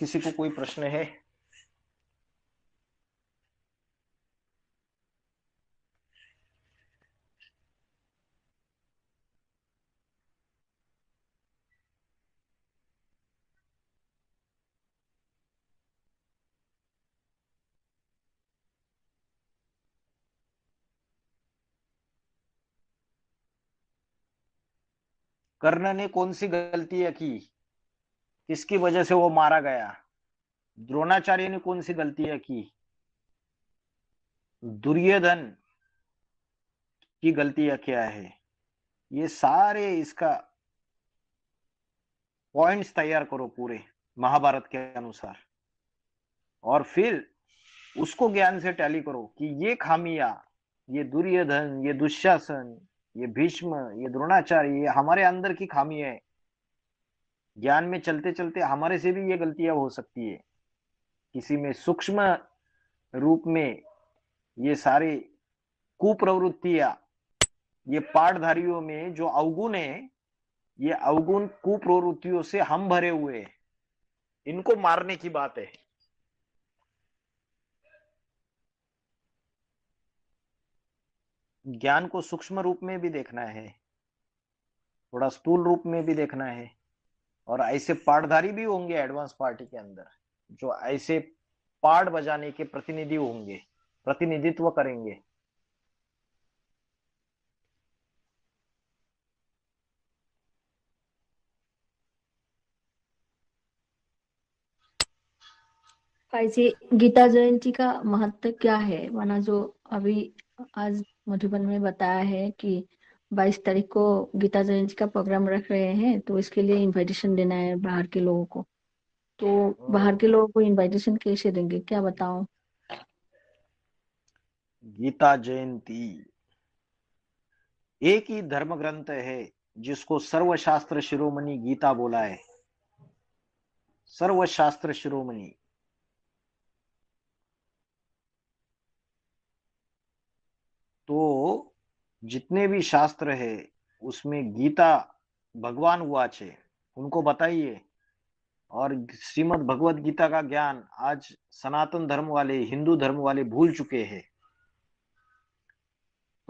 किसी को कोई प्रश्न है? कर्ण ने कौन सी गलतियां की, किसकी वजह से वो मारा गया? द्रोणाचार्य ने कौन सी गलतियां की? दुर्योधन की गलतियां क्या है? ये सारे इसका पॉइंट्स तैयार करो पूरे महाभारत के अनुसार, और फिर उसको ज्ञान से टैली करो कि ये खामियां, ये दुर्योधन, ये दुशासन, ये भीष्म, ये द्रोणाचार्य, ये हमारे अंदर की खामी है। ज्ञान में चलते चलते हमारे से भी ये गलतियां हो सकती है। किसी में सूक्ष्म रूप में ये सारी कुप्रवृत्तियां, ये पाठधारियों में जो अवगुण है, ये अवगुण कुप्रवृत्तियों से हम भरे हुए हैं। इनको मारने की बात है। ज्ञान को सूक्ष्म रूप में भी देखना है, थोड़ा स्थूल रूप में भी देखना है। और ऐसे पाठधारी भी होंगे एडवांस पार्टी के अंदर, जो ऐसे पाठ बजाने के प्रतिनिधि होंगे, प्रतिनिधित्व करेंगे। ऐसे गीता जयंती का महत्व क्या है, माना जो अभी आज मधुबन में बताया है कि 22 तारीख को गीता जयंती का प्रोग्राम रख रहे हैं, तो इसके लिए इनविटेशन देना है बाहर के लोगों को। तो बाहर के लोगों को इनविटेशन कैसे देंगे, क्या बताओ? गीता जयंती एक ही धर्म ग्रंथ है जिसको सर्वशास्त्र शिरोमणि गीता बोला है। सर्वशास्त्र शिरोमणि। तो जितने भी शास्त्र है उसमें गीता भगवान वाच है, उनको बताइए। और श्रीमद् भगवत गीता का ज्ञान आज सनातन धर्म वाले, हिंदू धर्म वाले भूल चुके हैं।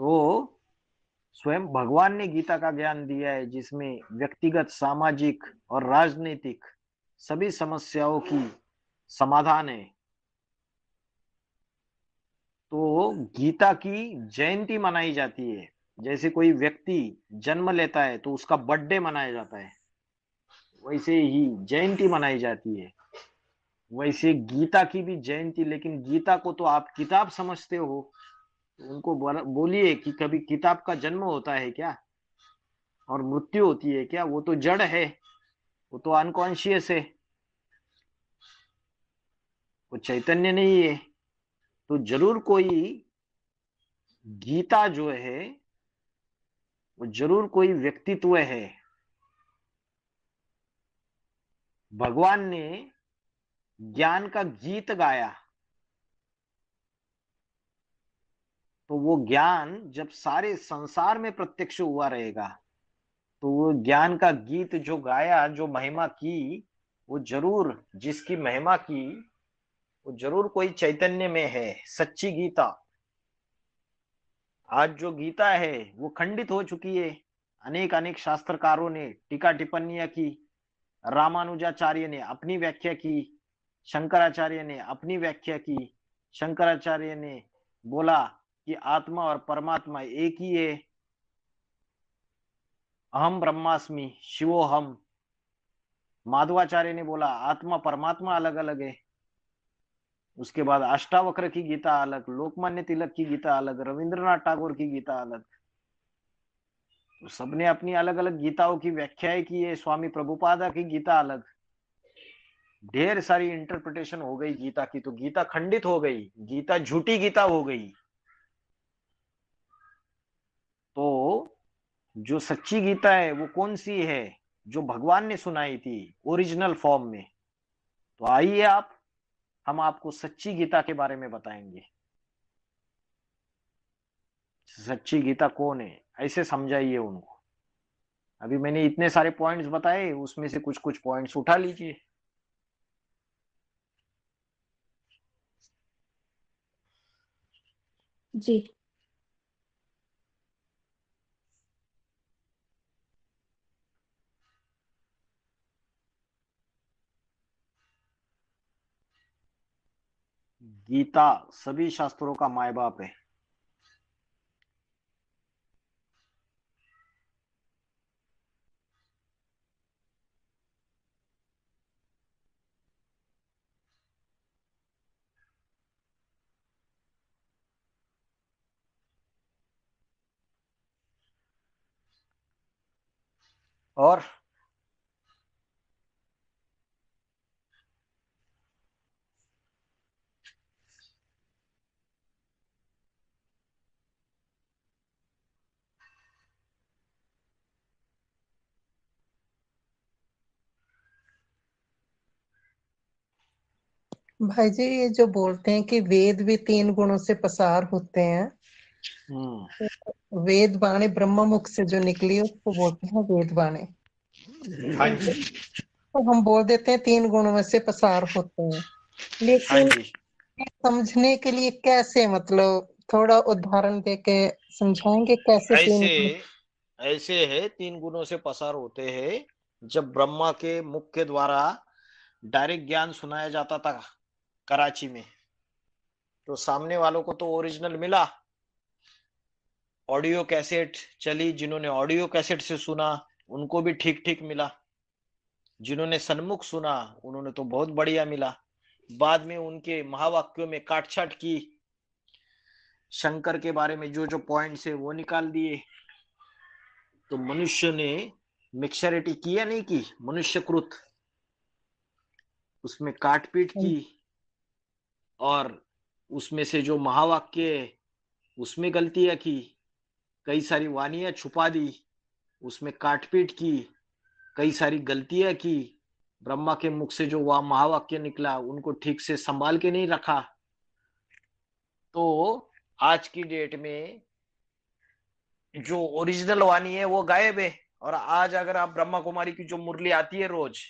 तो स्वयं भगवान ने गीता का ज्ञान दिया है, जिसमें व्यक्तिगत, सामाजिक और राजनीतिक सभी समस्याओं की समाधान है। तो गीता की जयंती मनाई जाती है। जैसे कोई व्यक्ति जन्म लेता है तो उसका बर्थडे मनाया जाता है, वैसे ही जयंती मनाई जाती है। वैसे गीता की भी जयंती, लेकिन गीता को तो आप किताब समझते हो, तो उनको बोलिए कि कभी किताब का जन्म होता है क्या, और मृत्यु होती है क्या? वो तो जड़ है, वो तो अनकॉन्शियस है, वो चैतन्य नहीं है। तो जरूर कोई गीता जो है, वो जरूर कोई व्यक्तित्व है। भगवान ने ज्ञान का गीत गाया, तो वो ज्ञान जब सारे संसार में प्रत्यक्ष हुआ रहेगा, तो वो ज्ञान का गीत जो गाया, जो महिमा की, वो जरूर, जिसकी महिमा की, वो जरूर कोई चैतन्य में है। सच्ची गीता, आज जो गीता है वो खंडित हो चुकी है। अनेक अनेक शास्त्रकारों ने टीका टिप्पणियां की। रामानुजाचार्य ने अपनी व्याख्या की, शंकराचार्य ने अपनी व्याख्या की। शंकराचार्य ने बोला कि आत्मा और परमात्मा एक ही है, अहम ब्रह्मास्मि शिवोहम। माधवाचार्य ने बोला आत्मा परमात्मा अलग अलग है। उसके बाद अष्टावक्र की गीता अलग, लोकमान्य तिलक की गीता अलग, रविंद्रनाथ टैगोर की गीता अलग। तो सबने अपनी अलग अलग गीताओं की व्याख्याएं की है। स्वामी प्रभुपादा की गीता अलग। ढेर सारी इंटरप्रिटेशन हो गई गीता की, तो गीता खंडित हो गई, गीता झूठी गीता हो गई। तो जो सच्ची गीता है वो कौन सी है? जो भगवान ने सुनाई थी ओरिजिनल फॉर्म में। तो आइए आप, हम आपको सच्ची गीता के बारे में बताएंगे। सच्ची गीता कौन है, ऐसे समझाइए उनको। अभी मैंने इतने सारे पॉइंट्स बताए, उसमें से कुछ कुछ पॉइंट्स उठा लीजिए। जी। गीता सभी शास्त्रों का माय बाप है। और भाई जी, ये जो बोलते हैं कि वेद भी 3 गुणों से पसार होते हैं, वेद बाणी ब्रह्म मुख से जो निकली उसको बोलते हैं वेद बाणी। हाँ जी, तो हम बोल देते हैं 3 गुणों में से पसार होते हैं, हाँ लेकिन जी। ये समझने के लिए कैसे, मतलब थोड़ा उदाहरण देके समझाएंगे कैसे तीन ऐसे गुण? ऐसे है, 3 गुणों से पसार होते हैं। जब ब्रह्मा के मुख के द्वारा डायरेक्ट ज्ञान सुनाया जाता था कराची में, तो सामने वालों को तो ओरिजिनल मिला, ऑडियो कैसेट चली, जिन्होंने ऑडियो कैसेट से सुना उनको भी ठीक ठीक मिला, जिन्होंने सन्मुख सुना उन्होंने तो बहुत बढ़िया मिला। बाद में उनके महावाक्यों में काटछाट की, शंकर के बारे में जो जो पॉइंट्स है वो निकाल दिए। तो मनुष्य ने मिक्सरिटी की या नहीं की, मनुष्यकृत, उसमें काटपीट की, और उसमें से जो महावाक्य है उसमें गलतियां की, कई सारी वानियां छुपा दी, उसमें काटपीट की, कई सारी गलतियां की। ब्रह्मा के मुख से जो वह महावाक्य निकला उनको ठीक से संभाल के नहीं रखा। तो आज की डेट में जो ओरिजिनल वाणी है वो गायब है। और आज अगर आप ब्रह्मा कुमारी की जो मुरली आती है रोज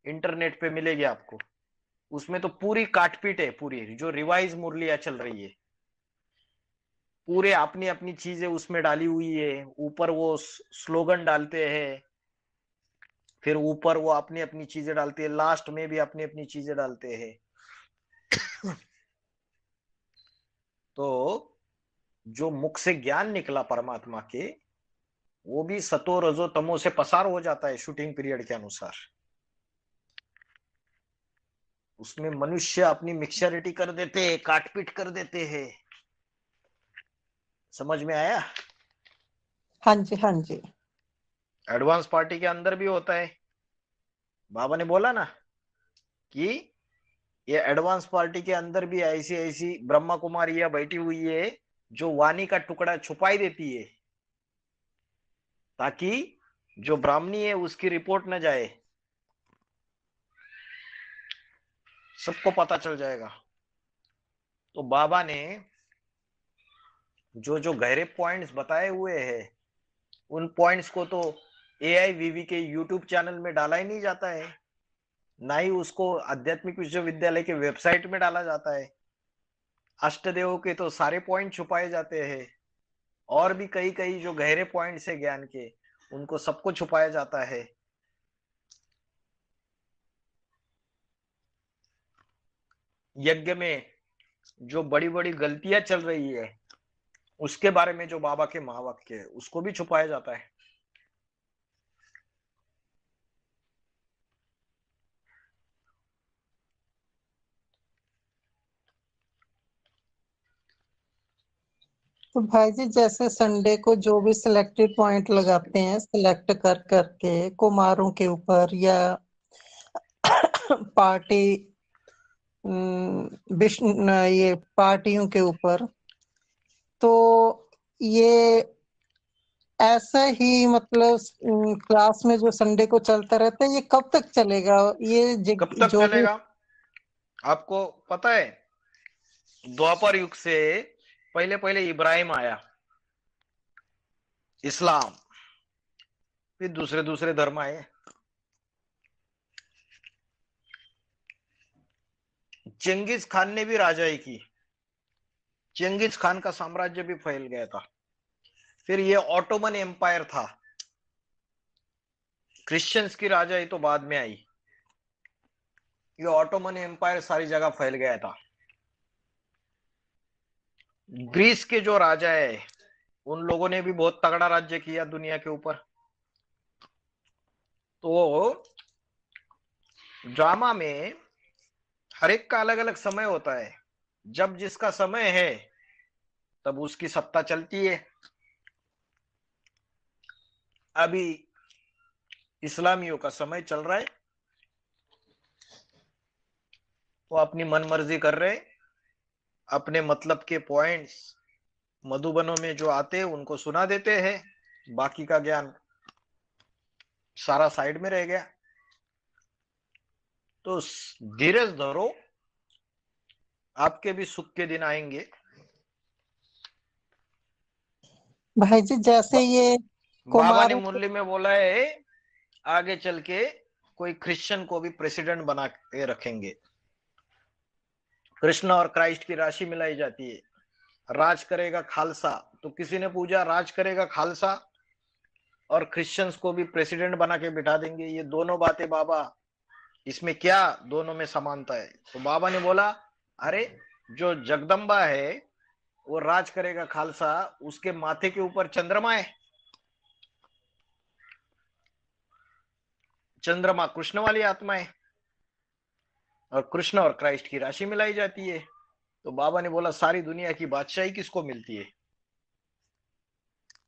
इंटरनेट पे मिलेगी आपको, उसमें तो पूरी काटपीट है, पूरी जो रिवाइज मुरलियां चल रही है, पूरे अपनी अपनी चीजें उसमें डाली हुई है। ऊपर वो स्लोगन डालते हैं, फिर ऊपर वो अपनी अपनी चीजें डालते हैं, लास्ट में भी अपनी अपनी चीजें डालते हैं। तो जो मुख से ज्ञान निकला परमात्मा के, वो भी सतो रजो तमो से पसार हो जाता है शूटिंग पीरियड के अनुसार। उसमें मनुष्य अपनी मिक्सचरिटी कर देते हैं, काटपीट कर देते हैं। समझ में आया? हाँ जी, हाँ जी। एडवांस पार्टी के अंदर भी होता है। बाबा ने बोला ना कि ये एडवांस पार्टी के अंदर भी ऐसी ऐसी ब्रह्मा कुमारियां बैठी हुई है जो वाणी का टुकड़ा छुपाई देती है, ताकि जो ब्राह्मणी है उसकी रिपोर्ट न जाए, सबको पता चल जाएगा। तो बाबा ने जो जो गहरे पॉइंट्स बताए हुए हैं, उन पॉइंट्स को तो AIVV के यूट्यूब चैनल में डाला ही नहीं जाता है, ना ही उसको आध्यात्मिक विश्वविद्यालय के वेबसाइट में डाला जाता है। अष्टदेव के तो सारे पॉइंट छुपाए जाते हैं, और भी कई कई जो गहरे पॉइंट्स है ज्ञान के, उनको सबको छुपाया जाता है। यज्ञ में जो बड़ी बड़ी गलतियां चल रही है उसके बारे में जो बाबा के महावाक्य है उसको भी छुपाया जाता है। तो भाई जी, जैसे संडे को जो भी सिलेक्टेड पॉइंट लगाते हैं, सिलेक्ट कर करके कुमारों के ऊपर या पार्टी, विष्णु, ये पार्टियों के ऊपर, तो ये ऐसा ही मतलब क्लास में जो संडे को चलता रहता है, ये कब तक चलेगा? ये कब तक जो भी। चलेगा? आपको पता है, द्वापर युग से पहले पहले इब्राहिम आया, इस्लाम, फिर दूसरे दूसरे धर्म आए। चंगिस खान ने भी राजाई की, चंगेज खान का साम्राज्य भी फैल गया था। फिर ये ऑटोमन एम्पायर था, क्रिश्चियंस की राजाई तो बाद में आई। ये ऑटोमन एम्पायर सारी जगह फैल गया था। ग्रीस के जो राजा है उन लोगों ने भी बहुत तगड़ा राज्य किया दुनिया के ऊपर। तो ड्रामा में हर एक का अलग अलग समय होता है। जब जिसका समय है तब उसकी सत्ता चलती है। अभी इस्लामियों का समय चल रहा है, वो अपनी मनमर्जी कर रहे हैं। अपने मतलब के पॉइंट्स मधुबनों में जो आते हैं उनको सुना देते हैं, बाकी का ज्ञान सारा साइड में रह गया। तो धीरज धरो, आपके भी सुख के दिन आएंगे। भाई जी जैसे ये बाबा ने कुमारों को मुरली में बोला है आगे चल के कोई क्रिश्चियन को भी प्रेसिडेंट बना के रखेंगे। कृष्ण और क्राइस्ट की राशि मिलाई जाती है। राज करेगा खालसा। तो किसी ने पूछा राज करेगा खालसा और क्रिश्चियंस को भी प्रेसिडेंट बना के बिठा देंगे, ये दोनों बातें बाबा, इसमें क्या दोनों में समानता है? तो बाबा ने बोला अरे जो जगदम्बा है वो राज करेगा खालसा, उसके माथे के ऊपर चंद्रमा है। चंद्रमा कृष्ण वाली आत्मा है और कृष्ण और क्राइस्ट की राशि मिलाई जाती है। तो बाबा ने बोला सारी दुनिया की बादशाही किसको मिलती है?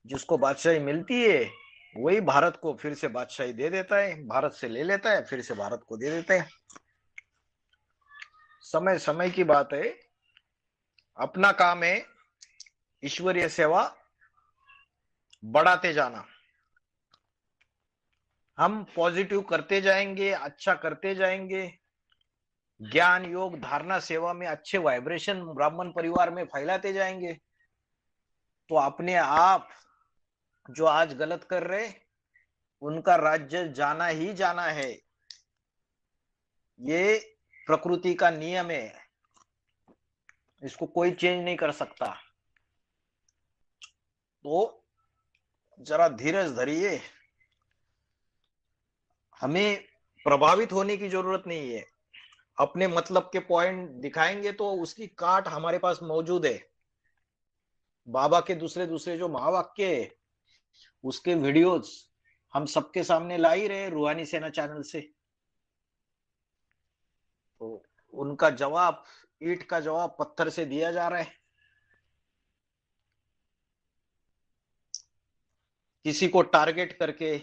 जिसको बादशाही मिलती है वही भारत को फिर से बादशाही दे देता है, भारत से ले लेता है, फिर से भारत को दे देता है। समय समय की बात है। अपना काम है ईश्वरीय सेवा बढ़ाते जाना। हम पॉजिटिव करते जाएंगे, अच्छा करते जाएंगे, ज्ञान योग धारणा सेवा में अच्छे वाइब्रेशन ब्राह्मण परिवार में फैलाते जाएंगे, तो अपने आप जो आज गलत कर रहे उनका राज्य जाना ही जाना है। ये प्रकृति का नियम है, इसको कोई चेंज नहीं कर सकता। तो जरा धीरज धरिए। हमें प्रभावित होने की जरूरत नहीं है। अपने मतलब के पॉइंट दिखाएंगे तो उसकी काट हमारे पास मौजूद है। बाबा के दूसरे दूसरे जो महावाक्य है उसके वीडियोस हम सबके सामने ला ही रहे रूहानी सेना चैनल से। तो उनका जवाब, ईंट का जवाब पत्थर से दिया जा रहा है। किसी को टारगेट करके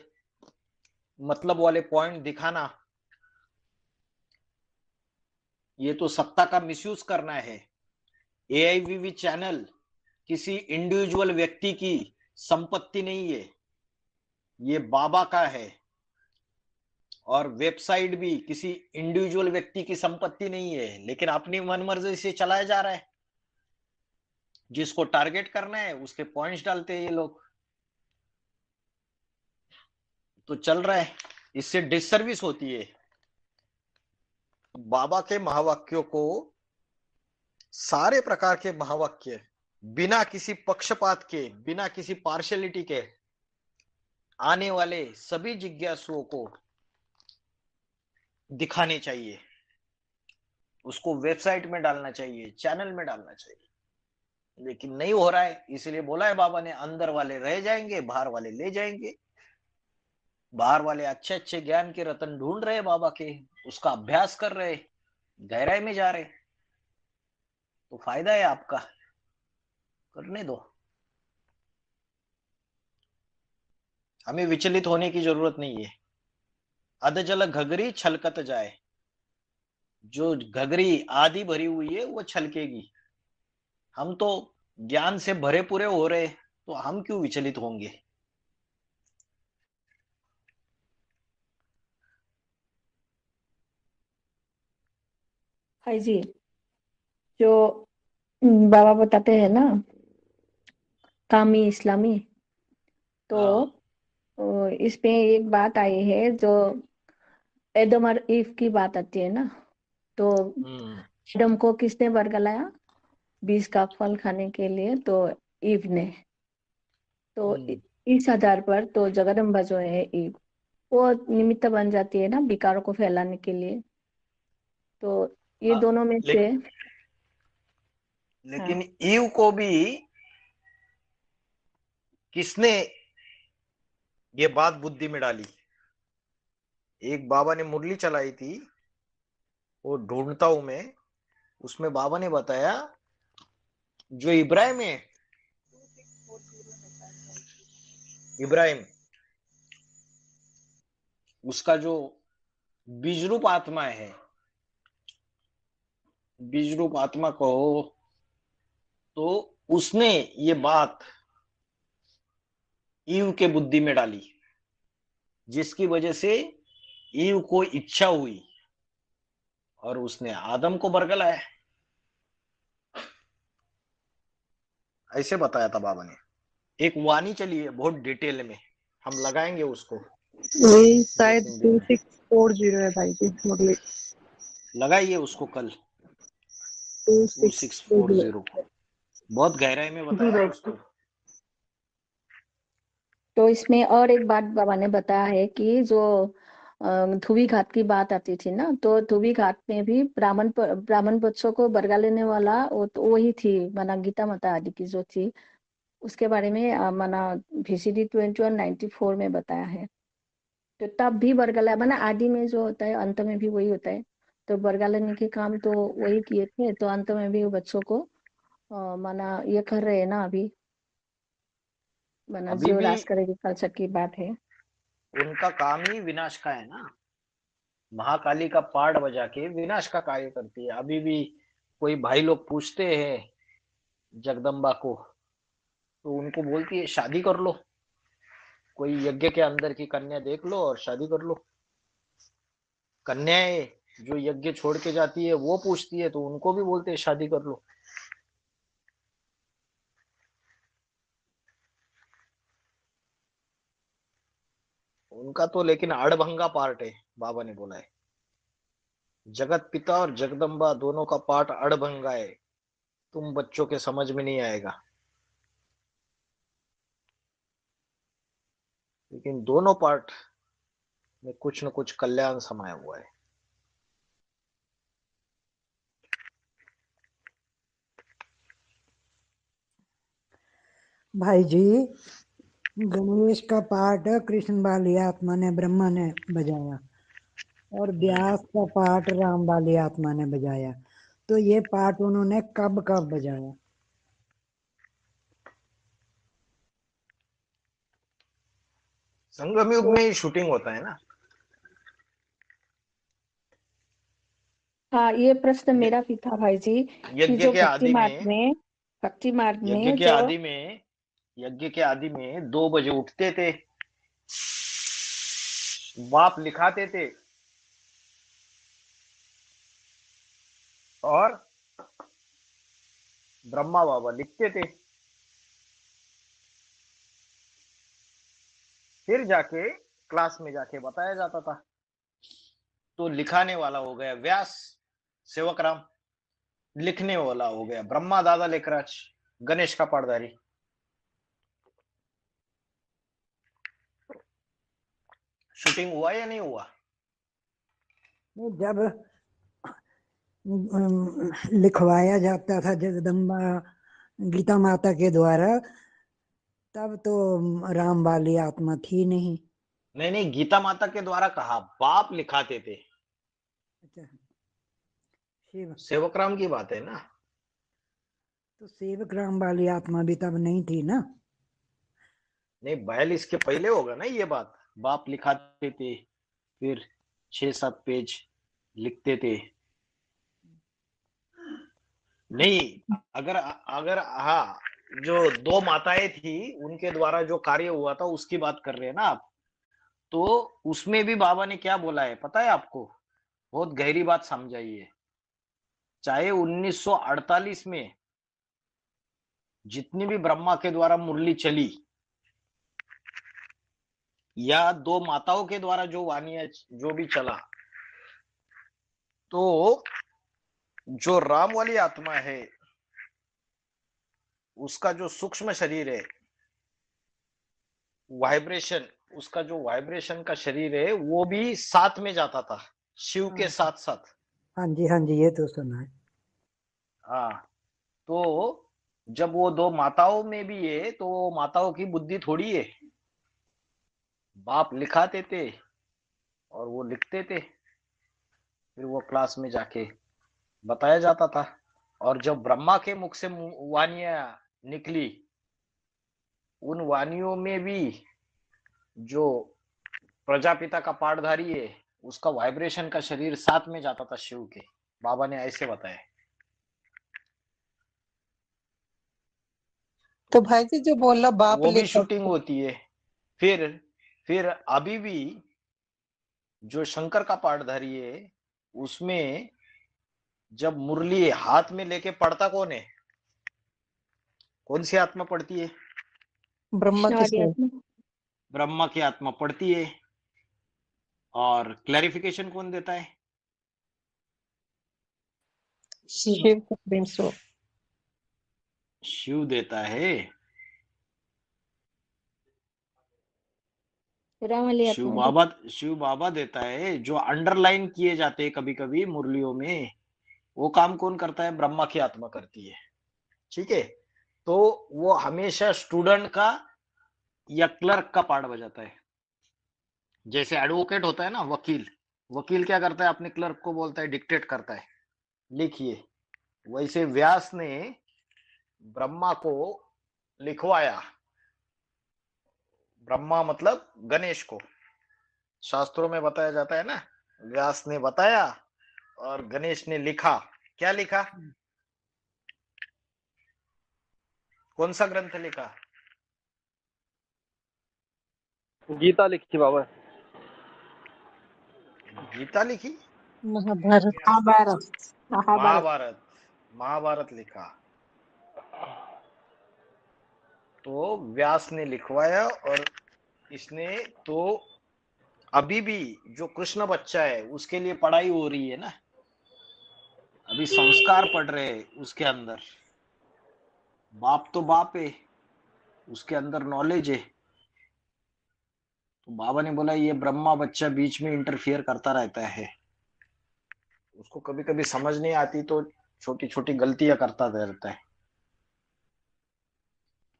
मतलब वाले पॉइंट दिखाना, ये तो सत्ता का मिसयूज करना है। एआईवीवी चैनल किसी इंडिविजुअल व्यक्ति की संपत्ति नहीं है, ये बाबा का है। और वेबसाइट भी किसी इंडिविजुअल व्यक्ति की संपत्ति नहीं है, लेकिन अपनी मनमर्जी से चलाया जा रहा है। जिसको टारगेट करना है उसके पॉइंट्स डालते हैं ये लोग, तो चल रहा है। इससे डिससर्विस होती है। बाबा के महावाक्यों को, सारे प्रकार के महावाक्य बिना किसी पक्षपात के, बिना किसी पार्शियलिटी के आने वाले सभी जिज्ञासुओं को दिखाने चाहिए, उसको वेबसाइट में डालना चाहिए, चैनल में डालना चाहिए। लेकिन नहीं हो रहा है, इसलिए बोला है बाबा ने अंदर वाले रह जाएंगे, बाहर वाले ले जाएंगे। बाहर वाले अच्छे अच्छे ज्ञान के रतन ढूंढ रहे बाबा के, उसका अभ्यास कर रहे, गहराई में जा रहे। तो फायदा है आपका, करने दो। हमें विचलित होने की जरूरत नहीं है। अधजल घगरी छलकत जाए, जो घगरी आधी भरी हुई है वो छलकेगी। हम तो ज्ञान से भरे पूरे हो रहे, तो हम क्यों विचलित होंगे? भाई जी, जो बाबा बताते हैं ना कामी इस्लामी, तो हाँ। इसमें एक बात आई है जो एडम और ईव की बात आती है ना। तो हम्म। एडम को किसने बरगलाया? बीज का फल खाने के लिए, तो ईव ने, तो इस आधार पर तो जगदम्बा जो है ईव, वो निमित्त बन जाती है ना विकारों को फैलाने के लिए। तो ये हाँ, दोनों में से लेकिन ईव को भी किसने ये बात बुद्धि में डाली? एक बाबा ने मुरली चलाई थी, वो ढूंढता हूं मैं, उसमें बाबा ने बताया जो इब्राहिम है, इब्राहिम, उसका जो बीज रूप आत्मा है, बीज रूप आत्मा कहो, तो उसने ये बात ईव के बुद्धि में डाली, जिसकी वजह से ईव को इच्छा हुई और उसने आदम को बरगलाया। ऐसे बताया था बाबा ने। एक वाणी चली है बहुत डिटेल में, हम लगाएंगे उसको वही शायद 2-3 दिन में। 2640 है भाई जी, मुरली लगाइए उसको कल 2640। 2640 को, बहुत गहराई में जी बताया भाई। उसको। तो इसमें और एक बात बाबा ने बताया है कि जो धुवी घाट की बात आती थी ना, तो धुवी घाट में भी ब्राह्मण बच्चों को बरगा लेने वाला वो तो वही थी, माना गीता माता आदि की जो थी, उसके बारे में माना VCD 2194 में बताया है। तो तब भी बरगला, माना आदि में जो होता है अंत में भी वही होता है। तो बरगा लेने के काम तो वही किए थे, तो अंत में भी वो बच्चों को माना ये कर रहे हैं ना अभी, माना अभी जो भी राजकर एग्रीकल्चर की बात है। उनका काम ही विनाश का है ना, महाकाली का पाठ बजा के विनाश का कार्य करती है। अभी भी कोई भाई लोग पूछते हैं जगदम्बा को, तो उनको बोलती है शादी कर लो, कोई यज्ञ के अंदर की कन्या देख लो और शादी कर लो। कन्याएं जो यज्ञ छोड़ के जाती है वो पूछती है, तो उनको भी बोलते हैं शादी कर लो। उनका तो लेकिन अड़भंगा पार्ट है, बाबा ने बोला है जगत पिता और जगदम्बा दोनों का पार्ट अड़भंगा है, तुम बच्चों के समझ में नहीं आएगा। लेकिन दोनों पार्ट में कुछ न कुछ कल्याण समाया हुआ है। भाई जी, गणेश का पाठ कृष्ण बाली आत्मा ने ब्रह्मा ने बजाया और व्यास का पाठ राम बाली आत्मा ने बजाया। तो ये पाठ उन्होंने कब कब बजाया? संगम युग में ही शूटिंग होता है ना। हाँ, ये प्रश्न मेरा भी था भाई जी, कि यज्ञ जो के आदि में भक्ति मार्ग यज्ञ में के जो आदि में यज्ञ के आदि में 2 बजे उठते थे, बाप लिखाते थे और ब्रह्मा बाबा लिखते थे, फिर जाके क्लास में जाके बताया जाता था। तो लिखाने वाला हो गया व्यास सेवक राम, लिखने वाला हो गया ब्रह्मा दादा लेखराज, गणेश का पाठधारी। शूटिंग हुआ या नहीं हुआ? जब लिखवाया जाता था जगदम्बा गीता माता के द्वारा, तब तो राम वाली आत्मा थी नहीं। नहीं नहीं, गीता माता के द्वारा कहा, बाप लिखाते थे। अच्छा, शिव सेवक राम की बात है ना। तो सेवक राम वाली आत्मा भी तब नहीं थी ना। नहीं, 42 के पहले होगा ना ये बात। बाप लिखाते थे, फिर 6-7 पेज लिखते थे। नहीं, अगर अगर हाँ, जो 2 माताएं थी उनके द्वारा जो कार्य हुआ था उसकी बात कर रहे हैं ना आप, तो उसमें भी बाबा ने क्या बोला है पता है आपको? बहुत गहरी बात समझाइए। चाहे 1948 में जितनी भी ब्रह्मा के द्वारा मुरली चली, या 2 माताओं के द्वारा जो वाणी जो भी चला, तो जो राम वाली आत्मा है उसका जो सूक्ष्म शरीर है, वाइब्रेशन, उसका जो वाइब्रेशन का शरीर है वो भी साथ में जाता था शिव के साथ साथ। हाँ जी, ये तो सुना है। हाँ, तो जब वो दो माताओं में भी है तो माताओं की बुद्धि थोड़ी है, बाप लिखाते थे और वो लिखते थे, फिर वो क्लास में जाके बताया जाता था। और जब ब्रह्मा के मुख से वानियां निकली, उन वानियों में भी जो प्रजापिता का पाठधारी है उसका वाइब्रेशन का शरीर साथ में जाता था शिव के। बाबा ने ऐसे बताया। तो भाई जी जो बोला बाप वो भी लिखा, शूटिंग होती है। फिर अभी भी जो शंकर का पाठधारी है उसमें जब मुरली हाथ में लेके पढ़ता कौन है, कौन सी आत्मा पढ़ती है? ब्रह्मा कृष्ण वाली किसने? आत्मा। ब्रह्मा की आत्मा पढ़ती है। और क्लैरिफिकेशन कौन देता है? Shiv supreme soul. शिव देता है। राम वाली शिव आत्मा जो। बाबा शिव बाबा देता है। जो अंडरलाइन किए जाते हैं कभी कभी मुरलियों में, वो काम कौन करता है? ब्रह्मा की आत्मा करती है। ठीक है, तो वो हमेशा स्टूडेंट का या क्लर्क का पार्ट बजाता है। जैसे एडवोकेट होता है ना, वकील, वकील क्या करता है? अपने क्लर्क को बोलता है, डिक्टेट करता है, लिखिए। वैसे व्यास ने ब्रह्मा को लिखवाया। ब्रह्मा मतलब गणेश को, शास्त्रों में बताया जाता है ना, व्यास ने बताया और गणेश ने लिखा। क्या लिखा? कौन सा ग्रंथ लिखा? गीता लिखी बाबा। गीता लिखी? महाभारत। महाभारत। महाभारत। महाभारत, महाभारत लिखा। तो व्यास ने लिखवाया। और इसने तो अभी भी जो कृष्ण बच्चा है उसके लिए पढ़ाई हो रही है ना, अभी संस्कार पढ़ रहे हैं उसके अंदर। बाप तो बाप है, उसके अंदर नॉलेज है। तो बाबा ने बोला ये ब्रह्मा बच्चा बीच में इंटरफियर करता रहता है, उसको कभी कभी समझ नहीं आती तो छोटी छोटी गलतियां करता रहता है।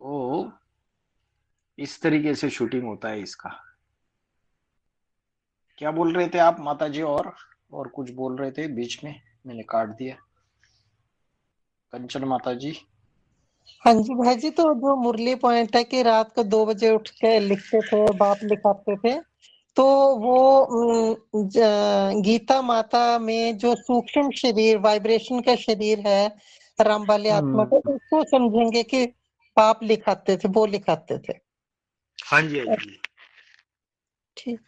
तो इस तरीके से शूटिंग होता है इसका। क्या बोल रहे थे आप माता जी? और कुछ बोल रहे थे बीच में, मैंने काट दिया। कंचन माता जी। हाँ जी भाई जी, तो जो मुरली पॉइंट है कि रात को 2 बजे उठ के लिखते थे और बाप लिखाते थे, तो वो गीता माता में जो सूक्ष्म शरीर, वाइब्रेशन का शरीर है राम वाली आत्मा का, उसको समझेंगे कि बाप लिखाते थे, वो लिखाते थे। हाँ जी, हाँ जी। ठीक।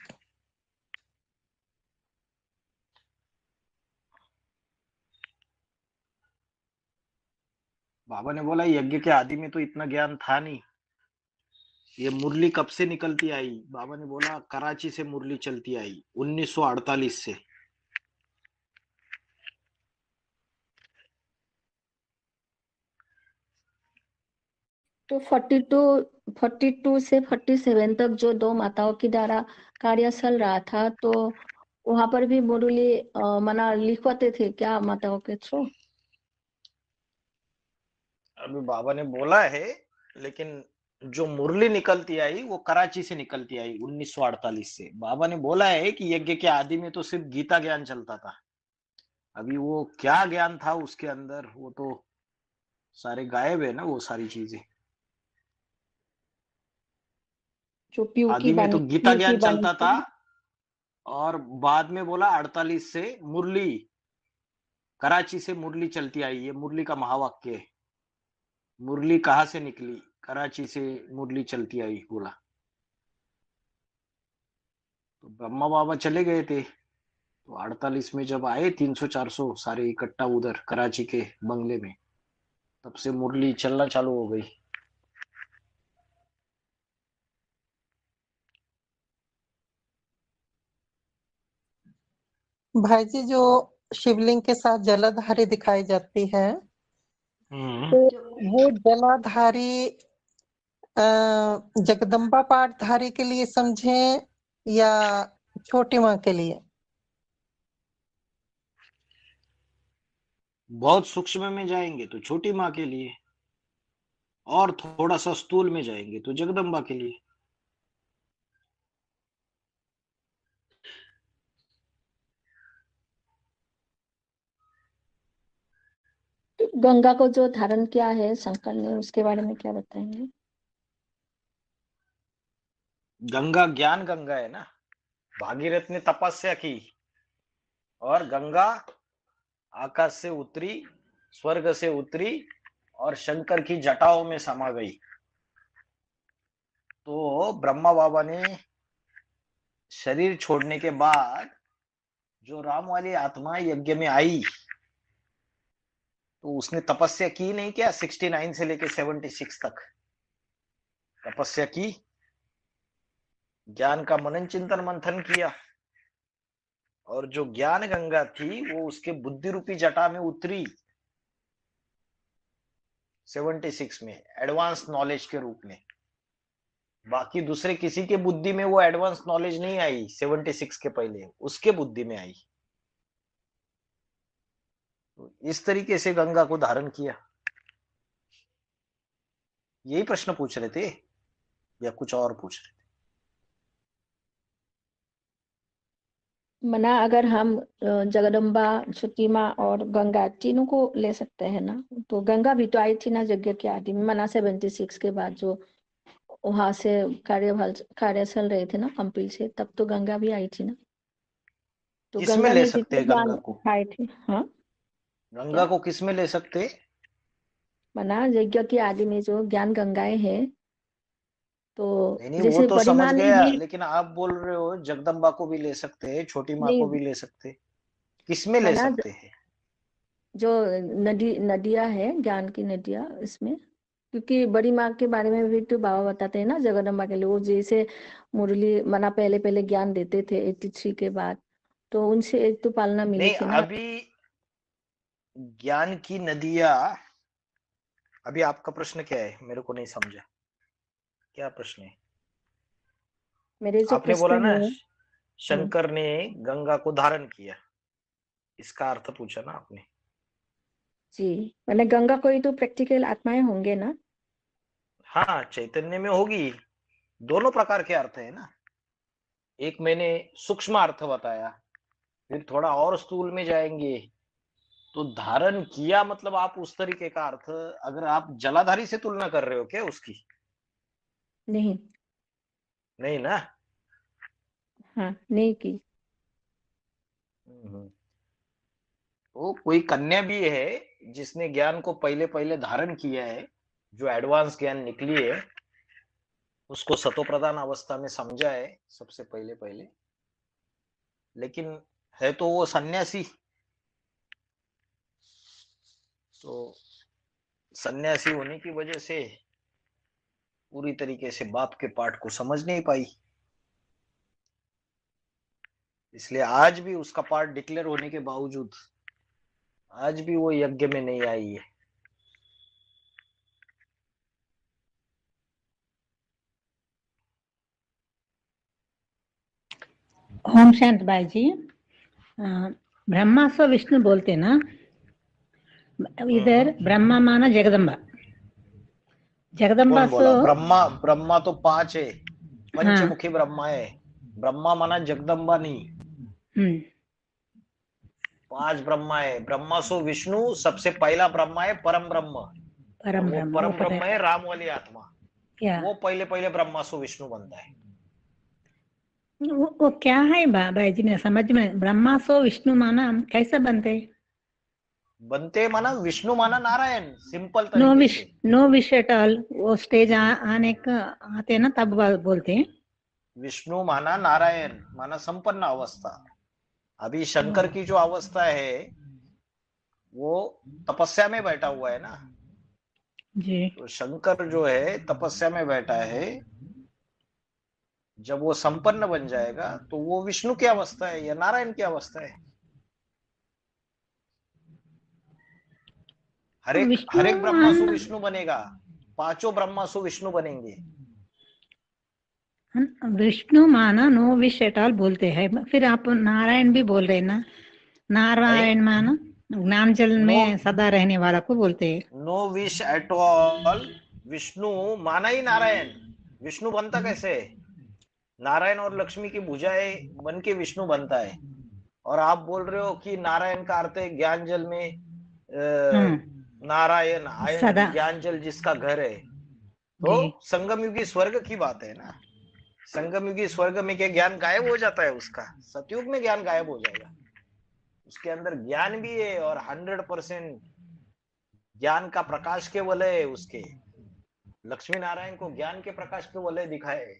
बाबा ने बोला यज्ञ के आदि में तो इतना ज्ञान था नहीं, ये मुरली कब से निकलती आई? बाबा ने बोला कराची से मुरली चलती आई 1948 से। तो 42 से 47 तक जो दो माताओं की द्वारा कार्य चल रहा था, तो वहां पर भी मुरली मना लिखवाते थे क्या माताओं के थ्रू? अभी बाबा ने बोला है, लेकिन जो मुरली निकलती आई वो कराची से निकलती आई 1948 से। बाबा ने बोला है कि यज्ञ के आदि में तो सिर्फ गीता ज्ञान चलता था। अभी वो क्या ज्ञान था उसके अंदर, वो तो सारे गायब है ना, वो सारी चीजें। जो पीयू की आदि में तो बानी, गीता पीयू की ज्ञान बानी चलता था। थी। और बाद में बोला 48 से मुरली, कराची से मुरली चलती आई। ये मुरली का महावाक्य है। मुरली कहाँ से निकली? कराची से मुरली चलती आई बोला। तो ब्रह्मा बाबा चले गए थे, तो 48 में जब आए 300-400 सारे इकट्ठा उधर कराची के बंगले में, तब से मुरली चलना चालू हो गई। भाई जी जो शिवलिंग के साथ जलाधारी दिखाई जाती है, तो वो जलाधारी जगदम्बा पाठधारी के लिए समझे या छोटी माँ के लिए? बहुत सूक्ष्म में जाएंगे तो छोटी माँ के लिए, और थोड़ा सा स्थूल में जाएंगे तो जगदम्बा के लिए। तो गंगा को जो धारण किया है शंकर ने, उसके बारे में क्या बताएंगे? गंगा ज्ञान गंगा है ना। भागीरथ ने तपस्या की और गंगा आकाश से उतरी, स्वर्ग से उतरी और शंकर की जटाओं में समा गई। तो ब्रह्मा बाबा ने शरीर छोड़ने के बाद जो राम वाली आत्मा यज्ञ में आई, तो उसने तपस्या की नहीं क्या? 69 से लेके 76 तक तपस्या की, ज्ञान का मनन चिंतन मंथन किया, और जो ज्ञान गंगा थी वो उसके बुद्धि रूपी जटा में उतरी 76 में एडवांस नॉलेज के रूप में। बाकी दूसरे किसी के बुद्धि में वो एडवांस नॉलेज नहीं आई 76 के पहले, उसके बुद्धि में आई। तो इस तरीके से गंगा को धारण किया। यही प्रश्न पूछ रहे थे या कुछ और पूछ रहे थे? मना अगर हम जगदम्बा, छोटी माँ और गंगा तीनों को ले सकते हैं ना, तो गंगा भी तो आई थी ना यज्ञ के आदि में, मना 76 के बाद जो वहां से कार्य चल रहे थे ना कंपिल से, तब तो गंगा भी आई थी ना। तो किसमें गंगा ले ने सकते जितने हैं ज्ञान गंगा को? उठाए थे। हाँ, गंगा को किसमें ले सकते हैं? मना यज्ञ के आदि में जो ज्ञान गंगाएं हैं, तो नहीं वो जैसे तो बड़ी समझ माँ ने गया, भी लेकिन आप बोल रहे हो जगदम्बा को भी ले सकते हैं, छोटी माँ नहीं को भी ले सकते हैं, किसमें ले मना, सकते हैं? जो नदियां है, ज्ञान की नदियां, इसमें। क्योंकि बड़ी माँ के बारे में भी तो बाबा बताते हैं ना, जगदम्बा के लिए वो जैसे मुरली मना पहले पहले ज्ञान देते थे 83 के बाद, तो उनसे एक तो पालना मिली नहीं थी ना। अभी ज्ञान की नदियां, अभी आपका प्रश्न क्या है? मेरे को नहीं समझा, क्या प्रश्न है? मेरे जो आपने प्रश्न बोला ना है, शंकर ने गंगा को धारण किया, इसका अर्थ पूछा ना आपने। जी, मैंने गंगा कोई तो प्रैक्टिकल आत्माएं होंगे ना। हाँ चैतन्य में होगी, दोनों प्रकार के अर्थ है ना। एक मैंने सूक्ष्म अर्थ बताया, फिर थोड़ा और स्थूल में जाएंगे तो धारण किया मतलब आप उस तरीके का अर्थ, अगर आप जलाधारी से तुलना कर रहे हो क्या उसकी? नहीं, नहीं ना। हाँ नहीं की। तो कोई कन्या भी है जिसने ज्ञान को पहले पहले धारण किया है, जो एडवांस ज्ञान निकली है, उसको सतो प्रधान अवस्था में समझा है सबसे पहले पहले, लेकिन है तो वो सन्यासी। तो सन्यासी होने की वजह से पूरी तरीके से बाप के पाठ को समझ नहीं पाई, इसलिए आज भी उसका पाठ डिक्लेयर होने के बावजूद आज भी वो यज्ञ में नहीं आई है। ओम शांत भाई जी, ब्रह्मा सो विष्णु बोलते ना, इधर ब्रह्मा माना जगदम्बा, जगदम्बा कौन सो बोला? ब्रह्मा ब्रह्मा तो 5 है, पंचमुखी ब्रह्मा है, ब्रह्मा माना जगदम्बा नहीं। 5 ब्रह्मा है। ब्रह्मा सो विष्णु सबसे पहला ब्रह्मा है, परम ब्रह्म। परम वो ब्रह्म, परम वो ब्रह्म है राम वाली आत्मा, क्या वो पहले पहले ब्रह्मा सो विष्णु बनता है। वो क्या है भाई जी, ने समझ में, ब्रह्मा सो विष्णु माना कैसे बनते माना विष्णु माना नारायण, सिंपल नो तरीके विश से। नो विश एट ऑल, वो स्टेज आने का आते हैं ना तब बोलते हैं। विष्णु माना नारायण माना संपन्न अवस्था। अभी शंकर की जो अवस्था है वो तपस्या में बैठा हुआ है ना, जी तो शंकर जो है तपस्या में बैठा है, जब वो संपन्न बन जाएगा तो वो विष्णु की अवस्था है या नारायण की अवस्था है हर एक विष्णु ब्रह्मासु विष्णु बनेगा, पांचों ब्रह्मासु विष्णु बनेंगे। विष्णु माना नो विश एट ऑल बोलते हैं, फिर आप नारायण भी बोल रहे हैं ना, नारायण माना ज्ञान जल में सदा रहने वाला को बोलते हैं। No wish at all Vishnu माना ही नारायण। विष्णु बनता कैसे है? नारायण और लक्ष्मी की भुजाएं बन के विष्णु बनता है। और आप बोल रहे हो कि नारायण का अर्थ है ज्ञान जल में नारायण आयन सदा ज्ञान जल जिसका घर है। तो संगम युगी स्वर्ग की बात है ना। संगम युगी स्वर्ग में क्या ज्ञान गायब हो जाता है उसका? सतयुग में ज्ञान गायब हो जाएगा। उसके अंदर ज्ञान भी है और 100% ज्ञान का प्रकाश के वलय है उसके। लक्ष्मी नारायण को ज्ञान के प्रकाश के वलय दिखाए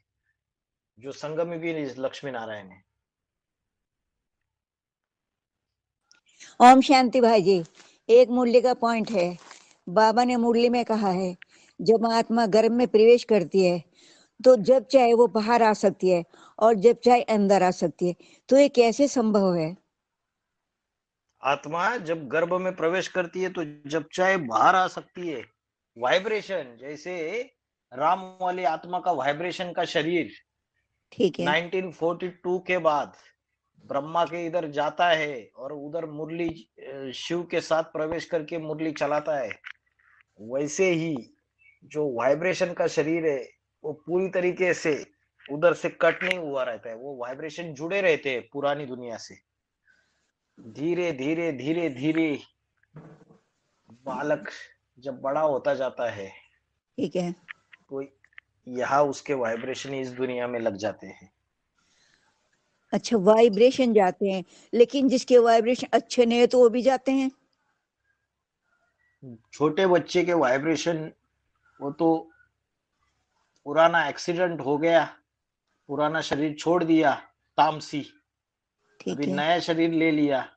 जो संगम युगी लक्ष्मी नारायण है। ओम शांति भाई जी, एक मुरली का पॉइंट है। बाबा ने मुरली में कहा है जब आत्मा गर्भ में प्रवेश करती है तो जब चाहे वो बाहर आ सकती है और जब चाहे अंदर आ सकती है, तो ये कैसे संभव है? आत्मा जब गर्भ में प्रवेश करती है तो जब चाहे बाहर आ सकती है। वाइब्रेशन जैसे राम वाली आत्मा का वाइब्रेशन का शरीर ठीक है, 1942 के बाद ब्रह्मा के इधर जाता है और उधर मुरली शिव के साथ प्रवेश करके मुरली चलाता है। वैसे ही जो वाइब्रेशन का शरीर है वो पूरी तरीके से उधर से कट नहीं हुआ रहता है। वो वाइब्रेशन जुड़े रहते हैं पुरानी दुनिया से। धीरे धीरे धीरे धीरे बालक जब बड़ा होता जाता है ठीक है। तो यहाँ उसके वाइब्रेशन इस दुनिया में लग जाते हैं। अच्छा, वाइब्रेशन जाते हैं, लेकिन जिसके वाइब्रेशन अच्छे नहीं है तो वो भी जाते हैं? छोटे बच्चे के वाइब्रेशन, वो तो पुराना एक्सीडेंट हो गया, पुराना शरीर छोड़ दिया तामसी, अभी ठीक है, नया शरीर ले लिया।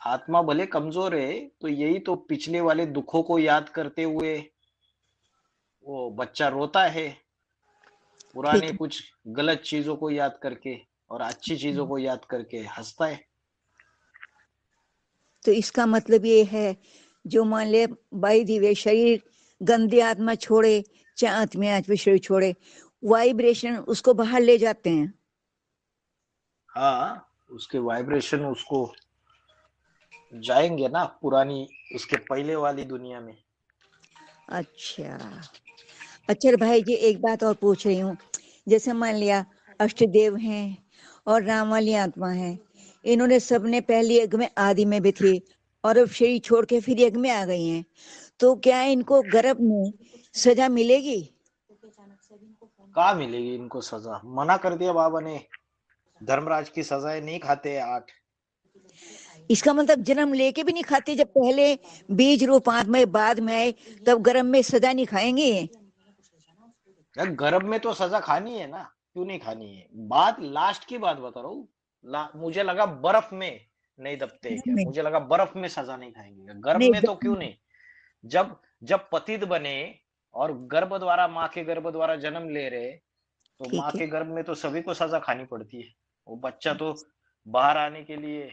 आत्मा भले कमजोर है तो यही तो पिछले वाले दुखों को याद करते हुए वो बच्चा रोता है, ठीक पुराने है। कुछ गलत चीजों को याद करके और अच्छी चीजों को याद करके हंसता है। तो इसका मतलब ये है जो मान ले बाई दिवे शरीर गंदी आत्मा छोड़े, चाहे आत्मा आत्मा शरीर छोड़े, वाइब्रेशन उसको बाहर ले जाते हैं। हाँ, उसके वाइब्रेशन उसको जाएंगे ना पुरानी उसके पहले वाली दुनिया में। अच्छा अच्छा भाई जी, एक बात और पूछ रही हूँ। जैसे मान लिया अष्टदेव हैं और राम वाली आत्मा है, इन्होंने सबने पहली यज्ञ में आदि में भी थी और अब शरीर छोड़ के फिर यज्ञ में आ गई हैं, तो क्या इनको गर्भ में सजा मिलेगी? कहाँ मिलेगी इनको सजा? मना कर दिया बाबा ने, धर्मराज की सजाएं नहीं खाते 8। इसका मतलब जन्म लेके भी नहीं खाते? जब पहले बीज रूप आत्मा बाद में आए तब गर्भ में सजा नहीं खाएंगे? गर्भ में तो सजा खानी है ना, क्यों नहीं खानी है? बात लास्ट की बात बता रहा हूँ। मुझे लगा बर्फ में नहीं दबते क्या? नहीं, मुझे लगा बर्फ में सजा नहीं खाएंगे। गर्भ नहीं, में तो क्यों नहीं? जब जब पतित बने और गर्भ द्वारा माँ के गर्भ द्वारा जन्म ले रहे तो माँ ठीक है। के गर्भ में तो सभी को सजा खानी पड़ती है। वो बच्चा तो बाहर आने के लिए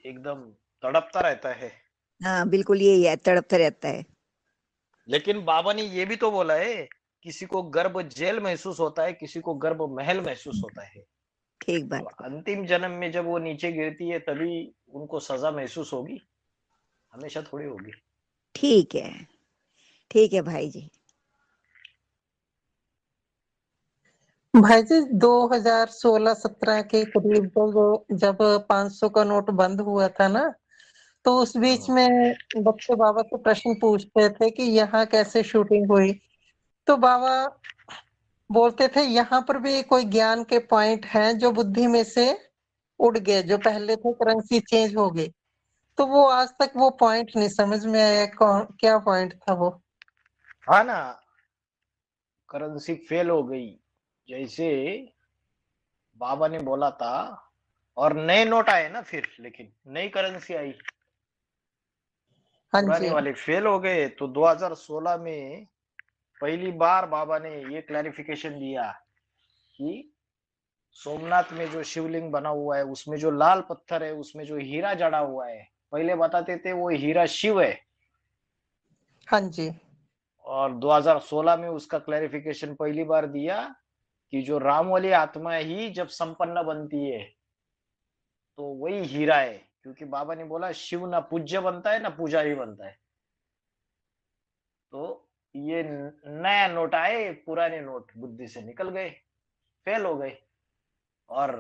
एकदम तड़पता रहता है। हाँ बिल्कुल, यही है, तड़पता रहता है। लेकिन बाबा ने ये भी तो बोला है, किसी को गर्भ जेल महसूस होता है, किसी को गर्भ महल महसूस होता है। ठीक तो बात है। अंतिम जन्म में जब वो नीचे गिरती है तभी उनको सजा महसूस होगी, हमेशा थोड़ी होगी। ठीक है, ठीक है भाई जी। भाई जी 2016-17 के करीब जब 500 का नोट बंद हुआ था ना, तो उस बीच में बच्चे बाबा से प्रश्न पूछते थे कि यहाँ कैसे शूटिंग हुई, तो बाबा बोलते थे यहाँ पर भी कोई ज्ञान के पॉइंट हैं जो बुद्धि में से उड़ गए, जो पहले थे करेंसी चेंज हो गई। तो वो आज तक वो पॉइंट नहीं समझ में आया, कौन क्या पॉइंट था वो? हाँ ना, करेंसी फेल हो गई जैसे बाबा ने बोला था, और नए नोट आए ना फिर, लेकिन नई करेंसी आई। हाँ पुराने जी, वाले फेल हो गए तो 2016 में पहली बार बाबा ने ये क्लैरिफिकेशन दिया कि सोमनाथ में जो शिवलिंग बना हुआ है उसमें जो लाल पत्थर है उसमें जो हीरा जड़ा हुआ है, पहले बताते थे वो हीरा शिव है, हाँ जी। और 2016 में उसका क्लैरिफिकेशन पहली बार दिया कि जो राम वाली आत्मा ही जब संपन्न बनती है तो वही हीरा है, क्योंकि बाबा ने बोला शिव ना पूज्य बनता है ना पुजारी बनता है। तो ये नया नोट आए, पुराने नोट बुद्धि से निकल गए, फेल हो गए। और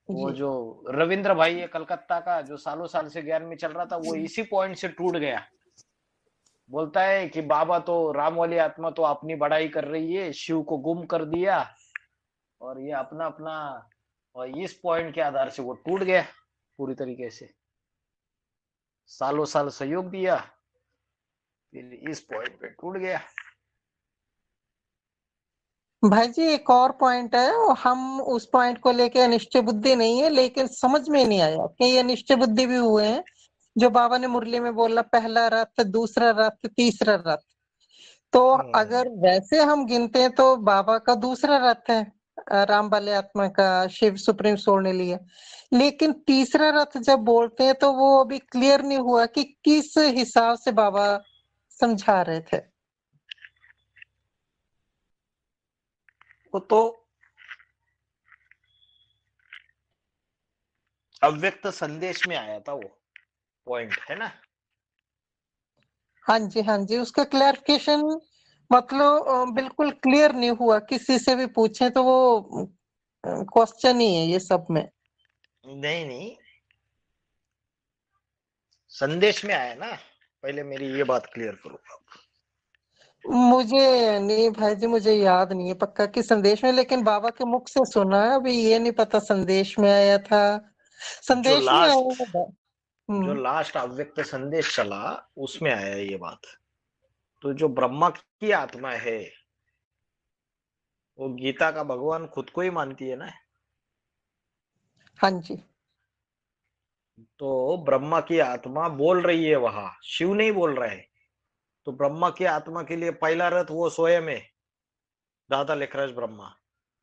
वो जी जो रविंद्र भाई है कलकत्ता का, जो सालों साल से ज्ञान में चल रहा था, वो इसी पॉइंट से टूट गया। बोलता है कि बाबा तो राम वाली आत्मा तो अपनी बड़ाई कर रही है, शिव को गुम कर दिया, और ये अपना अपना, और इस पॉइंट के आधार से वो टूट गया पूरी तरीके से। सालों साल सहयोग दिया, फिर इस पॉइंट पे टूट गया। भाई जी, एक और पॉइंट है, हम उस पॉइंट को लेके अनिश्चय बुद्धि नहीं है, लेकिन समझ में नहीं आया कि ये अनिश्चय बुद्धि भी हुए हैं। जो बाबा ने मुरली में बोला, पहला रथ, दूसरा रथ, तीसरा रथ। तो अगर वैसे हम गिनते हैं तो बाबा का दूसरा रथ है, राम बाले आत्मा का, शिव सुप्रीम सोल ने लिया। लेकिन तीसरा रथ जब बोलते हैं तो वो अभी क्लियर नहीं हुआ कि किस हिसाब से बाबा समझा रहे थे। वो तो अव्यक्त संदेश में आया था वो पॉइंट, है ना। हाँ जी, हाँ जी, उसका क्लैरिफिकेशन मतलब बिल्कुल क्लियर नहीं हुआ। किसी से भी पूछे तो वो क्वेश्चन ही है ये सब में। नहीं नहीं, संदेश में आया ना। पहले मेरी ये बात क्लियर करो। मुझे नहीं भाई जी, मुझे याद नहीं है पक्का कि संदेश में, लेकिन बाबा के मुख से सुना है। अभी ये नहीं पता संदेश में आया था, जो संदेश में आया लास्ट होगा। जो लास्ट अव्यक्त संदेश चला उसमें आया ये बात। तो जो ब्रह्मा की आत्मा है वो गीता का भगवान खुद को ही मानती है ना। हाँ जी, तो ब्रह्मा की आत्मा बोल रही है, वहां शिव नहीं बोल रहा है। तो ब्रह्मा की आत्मा के लिए पहला रथ वो स्वयं है, दादा लेखराज ब्रह्मा।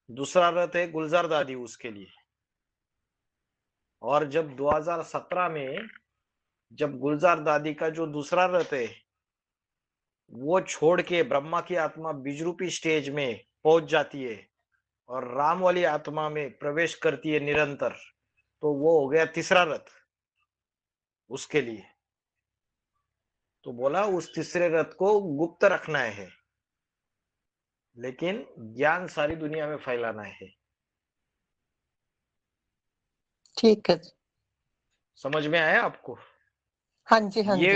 दूसरा रथ है गुलजार दादी उसके लिए। और जब 2017 में जब गुलजार दादी का जो दूसरा रथ है वो छोड़ के ब्रह्मा की आत्मा बीजरूपी स्टेज में पहुंच जाती है और राम वाली आत्मा में प्रवेश करती है निरंतर, तो वो हो गया तीसरा रथ उसके लिए। तो बोला उस तीसरे रथ को गुप्त रखना है, लेकिन ज्ञान सारी दुनिया में फैलाना है। ठीक है जी। समझ में आया आपको। हाँ जी, हाँ जी,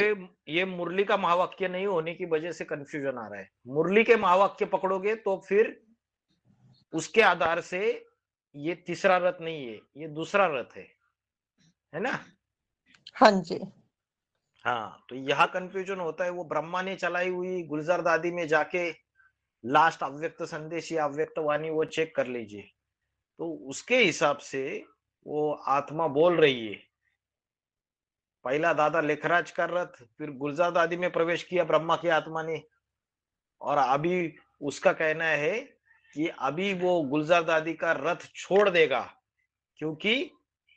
ये मुरली का महावाक्य नहीं होने की वजह से कंफ्यूजन आ रहा है। मुरली के महावाक्य पकड़ोगे तो फिर उसके आधार से ये तीसरा रथ नहीं है, ये दूसरा रथ है ना। हाँ जी, हाँ, तो यहाँ कंफ्यूजन होता है। वो ब्रह्मा ने चलाई हुई गुलजार दादी में जाके लास्ट अव्यक्त संदेश या अव्यक्त वाणी वो चेक कर लीजिए, तो उसके हिसाब से वो आत्मा बोल रही है। पहला दादा लेखराज का रथ, फिर गुलजार दादी में प्रवेश किया ब्रह्मा की आत्मा ने, और अभी उसका कहना है कि अभी वो गुलजार दादी का रथ छोड़ देगा, क्योंकि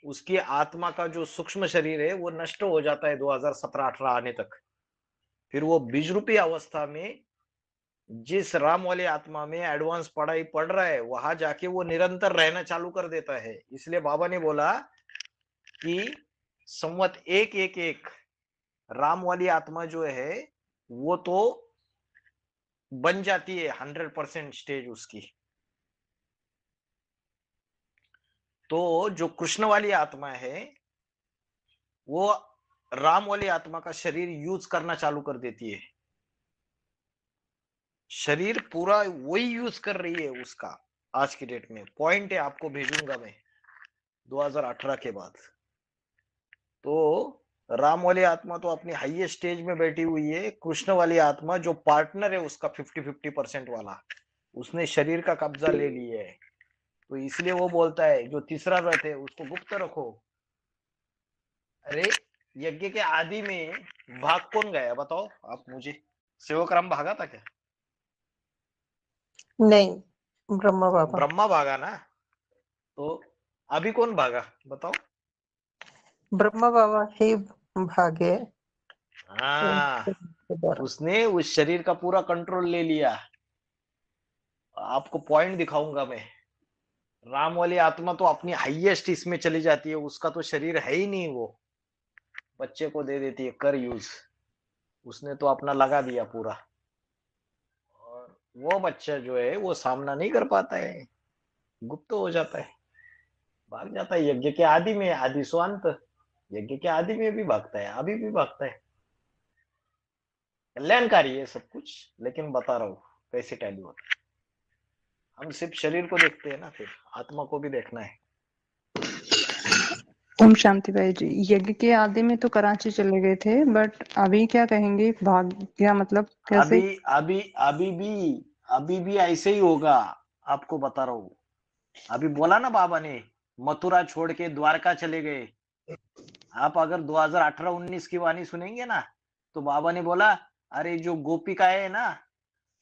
उसकी आत्मा का जो सूक्ष्म शरीर है वो नष्ट हो जाता है 2017-18 आने तक। फिर वो बीज रूपी अवस्था में जिस राम वाली आत्मा में एडवांस पढ़ाई पढ़ रहा है वहां जाके वो निरंतर रहना चालू कर देता है। इसलिए बाबा ने बोला कि संवत 111 राम वाली आत्मा जो है वो तो बन जाती है 100% स्टेज उसकी। तो जो कृष्ण वाली आत्मा है वो राम वाली आत्मा का शरीर यूज करना चालू कर देती है। शरीर पूरा वही यूज कर रही है उसका। आज की डेट में पॉइंट है, आपको भेजूंगा मैं 2018 के बाद। तो राम वाली आत्मा तो अपनी हाईएस्ट स्टेज में बैठी हुई है। कृष्ण वाली आत्मा जो पार्टनर है उसका 50-50% वाला, उसने शरीर का कब्जा ले लिया है। तो इसलिए वो बोलता है जो तीसरा रथ है उसको गुप्त रखो। अरे यज्ञ के आदि में भाग कौन गया बताओ आप मुझे। सेवक राम भागा था क्या? नहीं, ब्रह्मा बाबा। ब्रह्मा भागा ना। तो अभी कौन भागा बताओ। ब्रह्मा बाबा ही भागे। हाँ, उसने उस शरीर का पूरा कंट्रोल ले लिया। आपको पॉइंट दिखाऊंगा मैं। राम वाली आत्मा तो अपनी हाईएस्ट इसमें चली जाती है, उसका तो शरीर है ही नहीं, वो बच्चे को दे देती है कर यूज। उसने तो अपना लगा दिया पूरा, और वो बच्चा जो है वो सामना नहीं कर पाता है, गुप्त हो जाता है, भाग जाता है। यज्ञ के आदि में, आदि स्वांत, यज्ञ के आदि में भी भागता है, अभी भी भागता है। कल्याणकारी है सब कुछ, लेकिन बता रहा हूँ कैसे टैली होता है। हम सिर्फ शरीर को देखते हैं ना, फिर आत्मा को भी देखना है। ओम शांति भाई जी, यज्ञ के आदि में तो कराची चले गए थे, बट अभी क्या कहेंगे, भाग गया मतलब कैसे? अभी भी ऐसे ही होगा, आपको बता रहा हूँ। अभी बोला ना बाबा ने, मथुरा छोड़ के द्वारका चले गए। आप अगर 2018-19 की वाणी सुनेंगे ना, तो बाबा ने बोला, अरे जो गोपिकाएं है ना,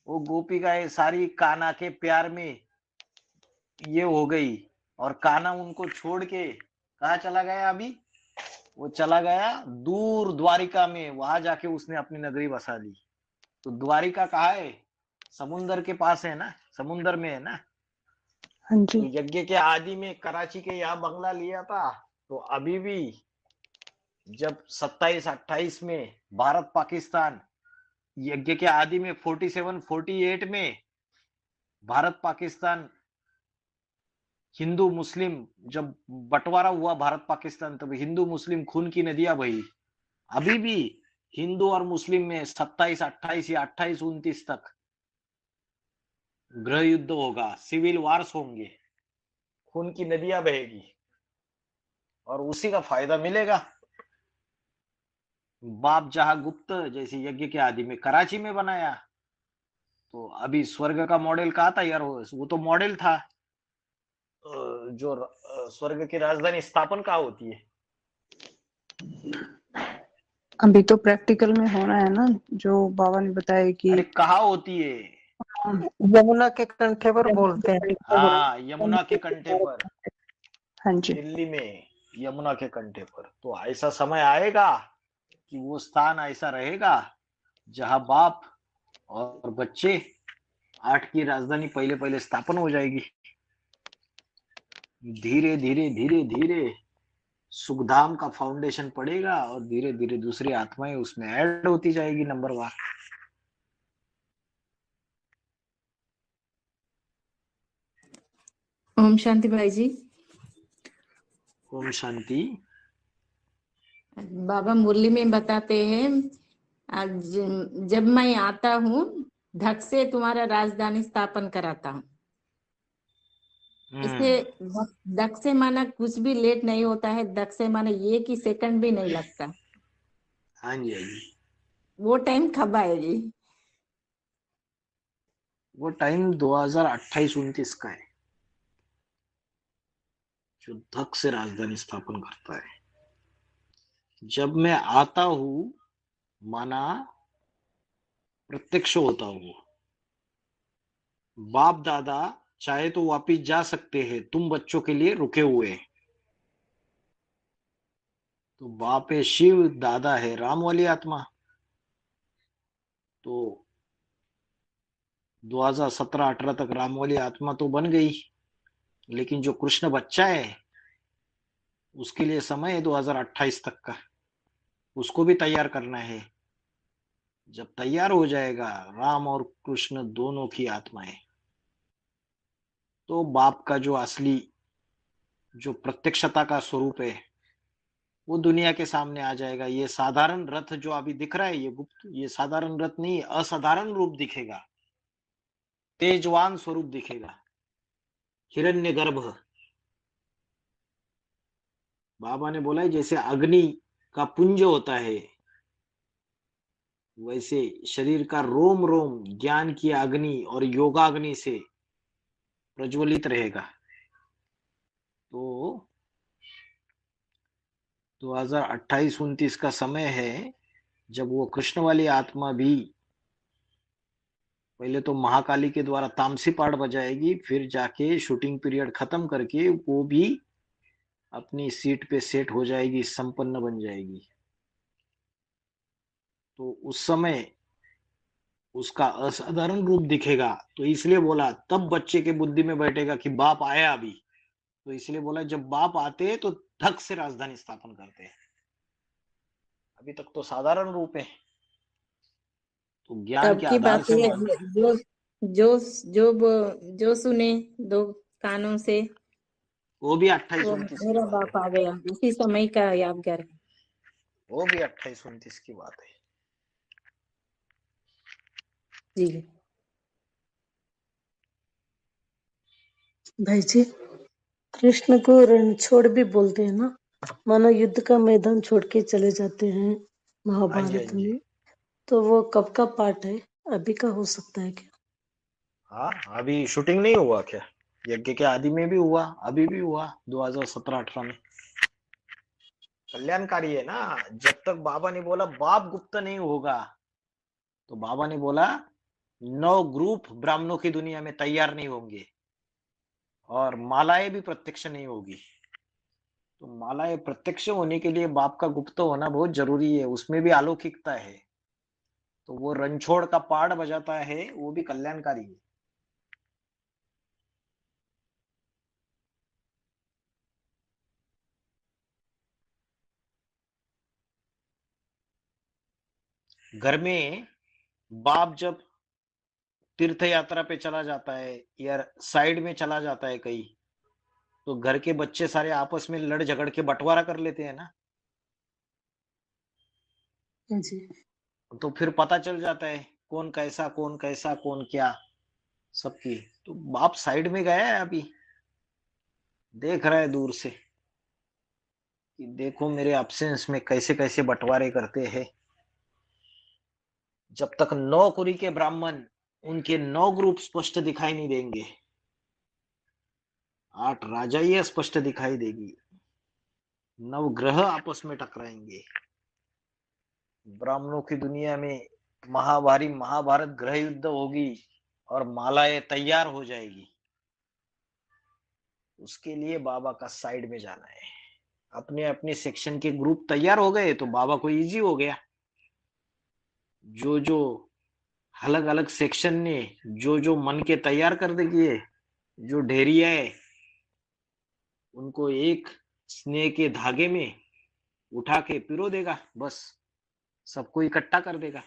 वो गोपिकाएं सारी कान्हा के प्यार में ये हो गई, और कान्हा उनको छोड़ के कहा चला गया? अभी वो चला गया दूर द्वारिका में, वहां जाके उसने अपनी नगरी बसा ली। तो द्वारिका कहाँ है? समुन्दर के पास है ना, समुन्दर में है ना। हाँ जी। तो यज्ञ के आदि में कराची के यहाँ बंगला लिया था, तो अभी भी जब 27-28 में भारत पाकिस्तान, यज्ञ के आदि में 47-48 में भारत पाकिस्तान, हिंदू मुस्लिम जब बंटवारा हुआ भारत पाकिस्तान, तब हिंदू मुस्लिम खून की नदियां बही। अभी भी हिंदू और मुस्लिम में 27-28 या 28-29 तक गृह युद्ध होगा, सिविल वार्स होंगे, खून की नदियां बहेगी, और उसी का फायदा मिलेगा। बाप जहां गुप्त जैसे यज्ञ के आदि में कराची में बनाया, तो अभी स्वर्ग का मॉडल कहा था यार? वो तो मॉडल था। जो स्वर्ग की राजधानी स्थापन कहाँ होती है? अभी तो प्रैक्टिकल में होना है ना, जो बाबा ने बताया कि अरे कहाँ होती है? यमुना के कंठे पर बोलते हैं। हाँ, यमुना के कंठे पर, हाँ जी। दिल्ली में यमुना के कंठे पर। तो ऐसा समय आएगा कि वो स्थान ऐसा रहेगा जहां बाप और बच्चे, 8 की राजधानी पहले पहले स्थापन हो जाएगी। धीरे धीरे धीरे धीरे सुखधाम का फाउंडेशन पड़ेगा, और धीरे धीरे दूसरी आत्माएं उसमें ऐड होती जाएगी नंबरवार। ओम शांति भाई जी। ओम शांति। बाबा मुरली में बताते हैं, आज जब मैं आता हूँ धक से तुम्हारा राजधानी स्थापन कराता हूँ। इसे दक से माना कुछ भी लेट नहीं होता है, दक से माना ये कि सेकंड भी नहीं लगता। हाँ जी, हाँ जी। वो टाइम कब आएगी? वो टाइम 2028-29 का है, जो धक से राजधानी स्थापन करता है। जब मैं आता हूं माना प्रत्यक्ष होता हूं। बाप दादा चाहे तो वापिस जा सकते हैं, तुम बच्चों के लिए रुके हुए। तो बाप है शिव, दादा है राम वाली आत्मा। तो 2017-18 तक राम वाली आत्मा तो बन गई, लेकिन जो कृष्ण बच्चा है उसके लिए समय है 2028 तक का, उसको भी तैयार करना है। जब तैयार हो जाएगा राम और कृष्ण दोनों की आत्माएं, तो बाप का जो असली जो प्रत्यक्षता का स्वरूप है वो दुनिया के सामने आ जाएगा। ये साधारण रथ जो अभी दिख रहा है, ये गुप्त, ये साधारण रथ नहीं, असाधारण रूप दिखेगा, तेजवान स्वरूप दिखेगा, हिरण्यगर्भ। बाबा ने बोला है जैसे अग्नि का पुंज होता है, वैसे शरीर का रोम रोम ज्ञान की अग्नि और योगाग्नि से प्रज्वलित रहेगा। तो 2028-29 का समय है जब वो कृष्ण वाली आत्मा भी पहले तो महाकाली के द्वारा तामसी पाठ बजाएगी, फिर जाके शूटिंग पीरियड खत्म करके वो भी अपनी सीट पे सेट हो जाएगी, संपन्न बन जाएगी। तो उस समय उसका असाधारण रूप दिखेगा, तो इसलिए बोला, तब बच्चे के बुद्धि में बैठेगा कि बाप आया अभी। तो इसलिए बोला जब बाप आते हैं तो धक से राजधानी स्थापन करते हैं। अभी तक तो साधारण रूप है, तो ज्ञान तब के की आधार बात से है। मान। जो जो जो सुने दो कानों से, वो भी 28 वो 29 की मेरा बात है। बाप आ गया, उसी समय का यादगार है। वो भी 28 29 की बात है। जी भाई जी, कृष्ण को रणछोड़ भी बोलते हैं ना, मानो युद्ध का मैदान छोड़ के चले जाते हैं हाँ जी, हाँ महाभारत जी। में। तो वो कब का पार्ट है, अभी का हो सकता है क्या? हाँ, अभी शूटिंग नहीं हुआ क्या? यज्ञ के आदि में भी हुआ, अभी भी हुआ 2017-18 में। कल्याणकारी है ना। जब तक बाबा ने बोला बाप गुप्त नहीं होगा, तो बाबा ने बोला 9 ग्रुप ब्राह्मणों की दुनिया में तैयार नहीं होंगे, और मालाएं भी प्रत्यक्ष नहीं होगी। तो मालाएं प्रत्यक्ष होने के लिए बाप का गुप्त होना बहुत जरूरी है, उसमें भी अलौकिकता है। तो वो रणछोड़ का पार्ट बजाता है, वो भी कल्याणकारी है। घर में बाप जब तीर्थ यात्रा पे चला जाता है या साइड में चला जाता है कहीं, तो घर के बच्चे सारे आपस में लड़ झगड़ के बंटवारा कर लेते हैं ना। जी। तो फिर पता चल जाता है कौन कैसा कौन क्या सबकी। तो बाप साइड में गया है, अभी देख रहा है दूर से कि देखो मेरे एब्सेंस में कैसे कैसे बंटवारे करते हैं। जब तक 9 कुरी के ब्राह्मण, उनके 9 ग्रुप स्पष्ट दिखाई नहीं देंगे, 8 राजाइयां स्पष्ट दिखाई देगी, 9 ग्रह आपस में टकराएंगे, ब्राह्मणों की दुनिया में महाभारी महाभारत ग्रह युद्ध होगी और मालाएं तैयार हो जाएगी। उसके लिए बाबा का साइड में जाना है। अपने अपने सेक्शन के ग्रुप तैयार हो गए तो बाबा को इजी हो गया। जो जो अलग अलग सेक्शन ने जो मन के तैयार कर दिए, जो ढेरिया है, उनको एक स्नेह के धागे में उठा के पिरो देगा, बस सबको इकट्ठा कर देगा,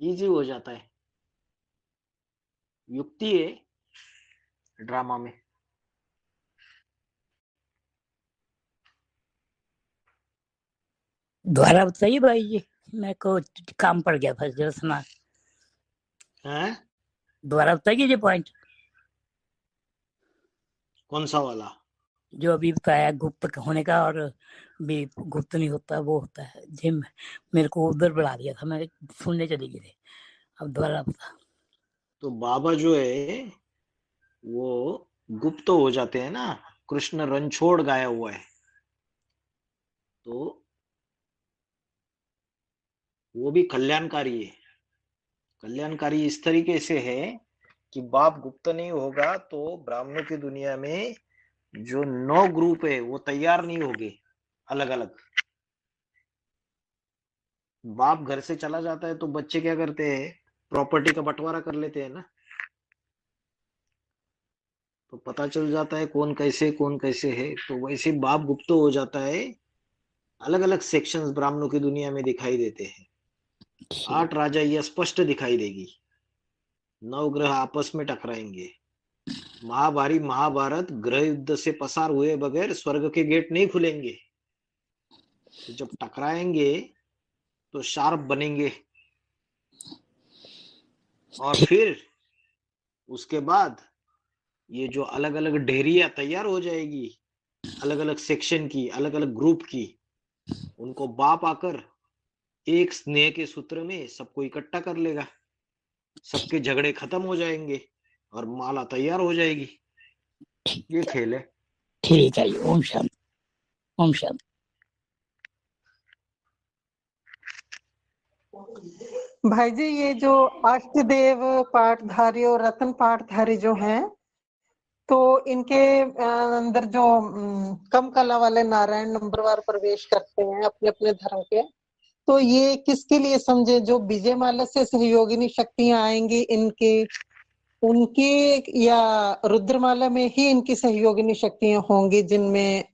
इजी हो जाता है। युक्ति है ड्रामा में। दोबारा बताइए भाई जी, मेरे को काम पड़ गया था जरा सुना। हैं? दोबारा बताइए ये पॉइंट। कौन सा वाला? जो अभी बताया गुप्त होने का, और भी गुप्त नहीं होता वो होता है। जिम मेरे को उधर बढ़ा दिया था, मैं सुनने चली गई थी। अब दोबारा बता। तो बाबा जो है वो गुप्त हो जाते हैं ना। कृष्ण रणछोड़ गाया हुआ है, तो वो भी कल्याणकारी है। कल्याणकारी इस तरीके से है कि बाप गुप्त नहीं होगा तो ब्राह्मणों की दुनिया में जो 9 ग्रुप है वो तैयार नहीं होंगे अलग अलग। बाप घर से चला जाता है तो बच्चे क्या करते हैं, प्रॉपर्टी का बंटवारा कर लेते हैं ना। तो पता चल जाता है कौन कैसे है। तो वैसे बाप गुप्त हो जाता है, अलग अलग सेक्शंस ब्राह्मणों की दुनिया में दिखाई देते हैं। 8 राजा यह स्पष्ट दिखाई देगी, 9 ग्रह आपस में टकराएंगे, महाभारी महाभारत ग्रह युद्ध से पसार हुए बगैर स्वर्ग के गेट नहीं खुलेंगे। तो जब टकराएंगे तो शार्प बनेंगे, और फिर उसके बाद ये जो अलग अलग ढेरिया तैयार हो जाएगी, अलग अलग सेक्शन की, अलग अलग ग्रुप की, उनको बाप आकर एक स्नेह के सूत्र में सबको इकट्ठा कर लेगा, सबके झगड़े खत्म हो जाएंगे और माला तैयार हो जाएगी। ये खेल है। ठीक है। ओम शांति, ओम शांति। भाई जी, ये जो अष्टदेव पाठधारी और रत्न पाठधारी जो हैं, तो इनके अंदर जो कम कला वाले नारायण नंबरवार प्रवेश करते हैं अपने अपने धर्म के, तो ये किसके लिए समझे? जो विजयमाला से सहयोगिनी शक्तियां आएंगी इनके, उनकी, या रुद्रमाला में ही इनकी सहयोगिनी शक्तियां होंगी जिनमें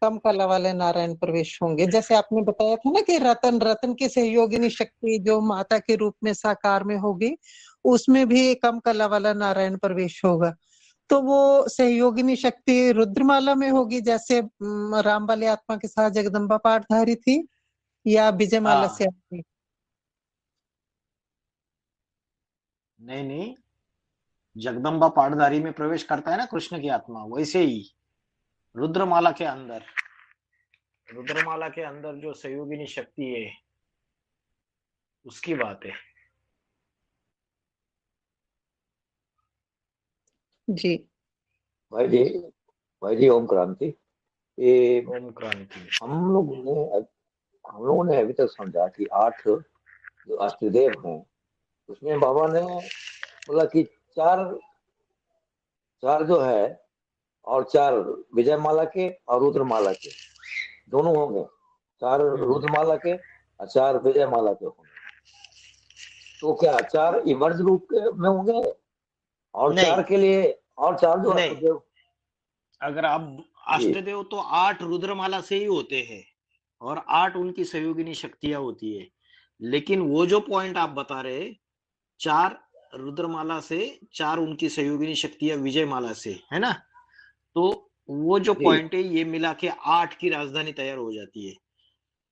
कम कला वाले नारायण प्रवेश होंगे? जैसे आपने बताया था ना कि रतन रतन की सहयोगिनी शक्ति जो माता के रूप में साकार में होगी, उसमें भी कम कला वाला नारायण प्रवेश होगा। तो वो सहयोगिनी शक्ति रुद्रमाला में होगी जैसे राम वाली आत्मा के साथ जगदम्बा पाठधारी थी, या विजयमाला से आती? नहीं नहीं, जगदम्बा पाठधारी में प्रवेश करता है ना कृष्ण की आत्मा, वैसे ही रुद्रमाला के अंदर जो सहयोगिनी शक्ति है उसकी बात है। जी भाई जी ओम क्रांति। ये ओम क्रांति। हम लोगों ने अभी तक समझा कि 8 जो अष्टदेव हैं उसमें बाबा ने बोला कि 4 जो है और 4 विजयमाला के और रुद्रमाला के दोनों होंगे। 4 रुद्रमाला के और 4 विजयमाला के होंगे। तो क्या 4 इमर्ज रूप में होंगे और 4 के लिए और 4 जो अष्टदेव? अगर आप अष्टदेव तो 8 रुद्रमाला से ही होते हैं और 8 उनकी सहयोगिनी शक्तियां होती है। लेकिन वो जो पॉइंट आप बता रहे 4 रुद्रमाला से, 4 उनकी सहयोगिनी शक्तियां विजयमाला से, है ना? तो वो जो पॉइंट है ये मिला के 8 की राजधानी तैयार हो जाती है।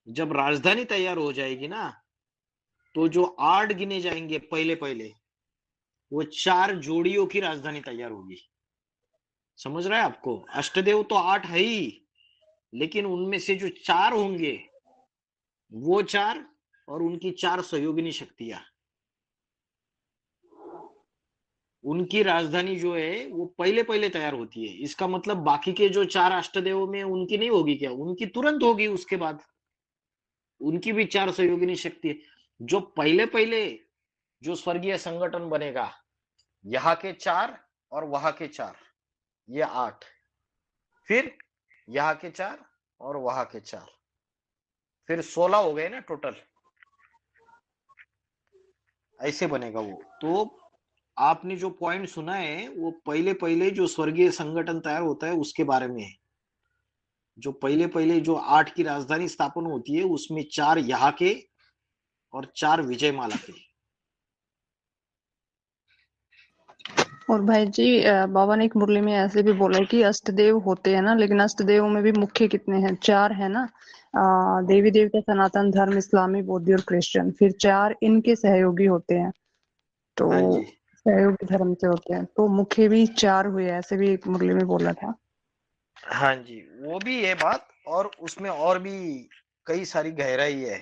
जब राजधानी तैयार हो जाएगी ना, तो जो 8 गिने जाएंगे पहले वो 4 जोड़ियों की राजधानी तैयार होगी। समझ रहे हैं आपको? अष्टदेव तो 8 है ही, लेकिन उनमें से जो 4 होंगे वो 4 और उनकी 4 सहयोगिनी शक्तियां, उनकी राजधानी जो है वो पहले तैयार होती है। इसका मतलब बाकी के जो 4 अष्टदेवों में उनकी नहीं होगी क्या? उनकी तुरंत होगी। उसके बाद उनकी भी 4 सहयोगिनी शक्ति है। जो पहले जो स्वर्गीय संगठन बनेगा, यहाँ के 4 और वहां के 4, ये 8, फिर यहाँ के 4 और वहां के 4, फिर 16 हो गए ना टोटल। ऐसे बनेगा वो। तो आपने जो पॉइंट सुना है वो पहले जो स्वर्गीय संगठन तैयार होता है उसके बारे में है। जो पहले जो 8 की राजधानी स्थापन होती है उसमें 4 यहाँ के और 4 विजयमाला के। और भाई जी बाबा ने एक मुरली में ऐसे भी बोला है कि अष्टदेव होते हैं ना, लेकिन अष्टदेव में भी मुख्य कितने हैं? 4 है ना। देवी देवता, सनातन धर्म, इस्लामी, बौद्ध और क्रिश्चियन। फिर 4 इनके सहयोगी होते हैं, तो सहयोगी धर्म से होते हैं, तो मुख्य भी 4 हुए, ऐसे भी एक मुरली में बोला था। हाँ जी, वो भी है बात, और उसमें और भी कई सारी गहराई है।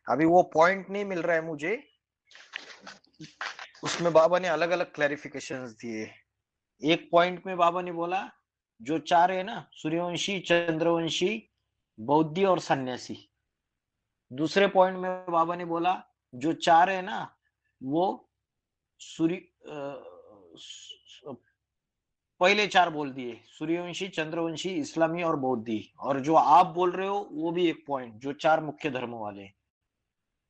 अभी वो पॉइंट नहीं मिल रहा है मुझे। उसमें बाबा ने अलग अलग क्लैरिफिकेशंस दिए। एक पॉइंट में बाबा ने बोला जो 4 है ना, सूर्यवंशी, चंद्रवंशी, बौद्धि और सन्यासी। दूसरे पॉइंट में बाबा ने बोला जो 4 है ना वो सूर्य, पहले 4 बोल दिए, सूर्यवंशी, चंद्रवंशी, इस्लामी और बौद्धि। और जो आप बोल रहे हो वो भी एक पॉइंट, जो 4 मुख्य धर्मों वाले।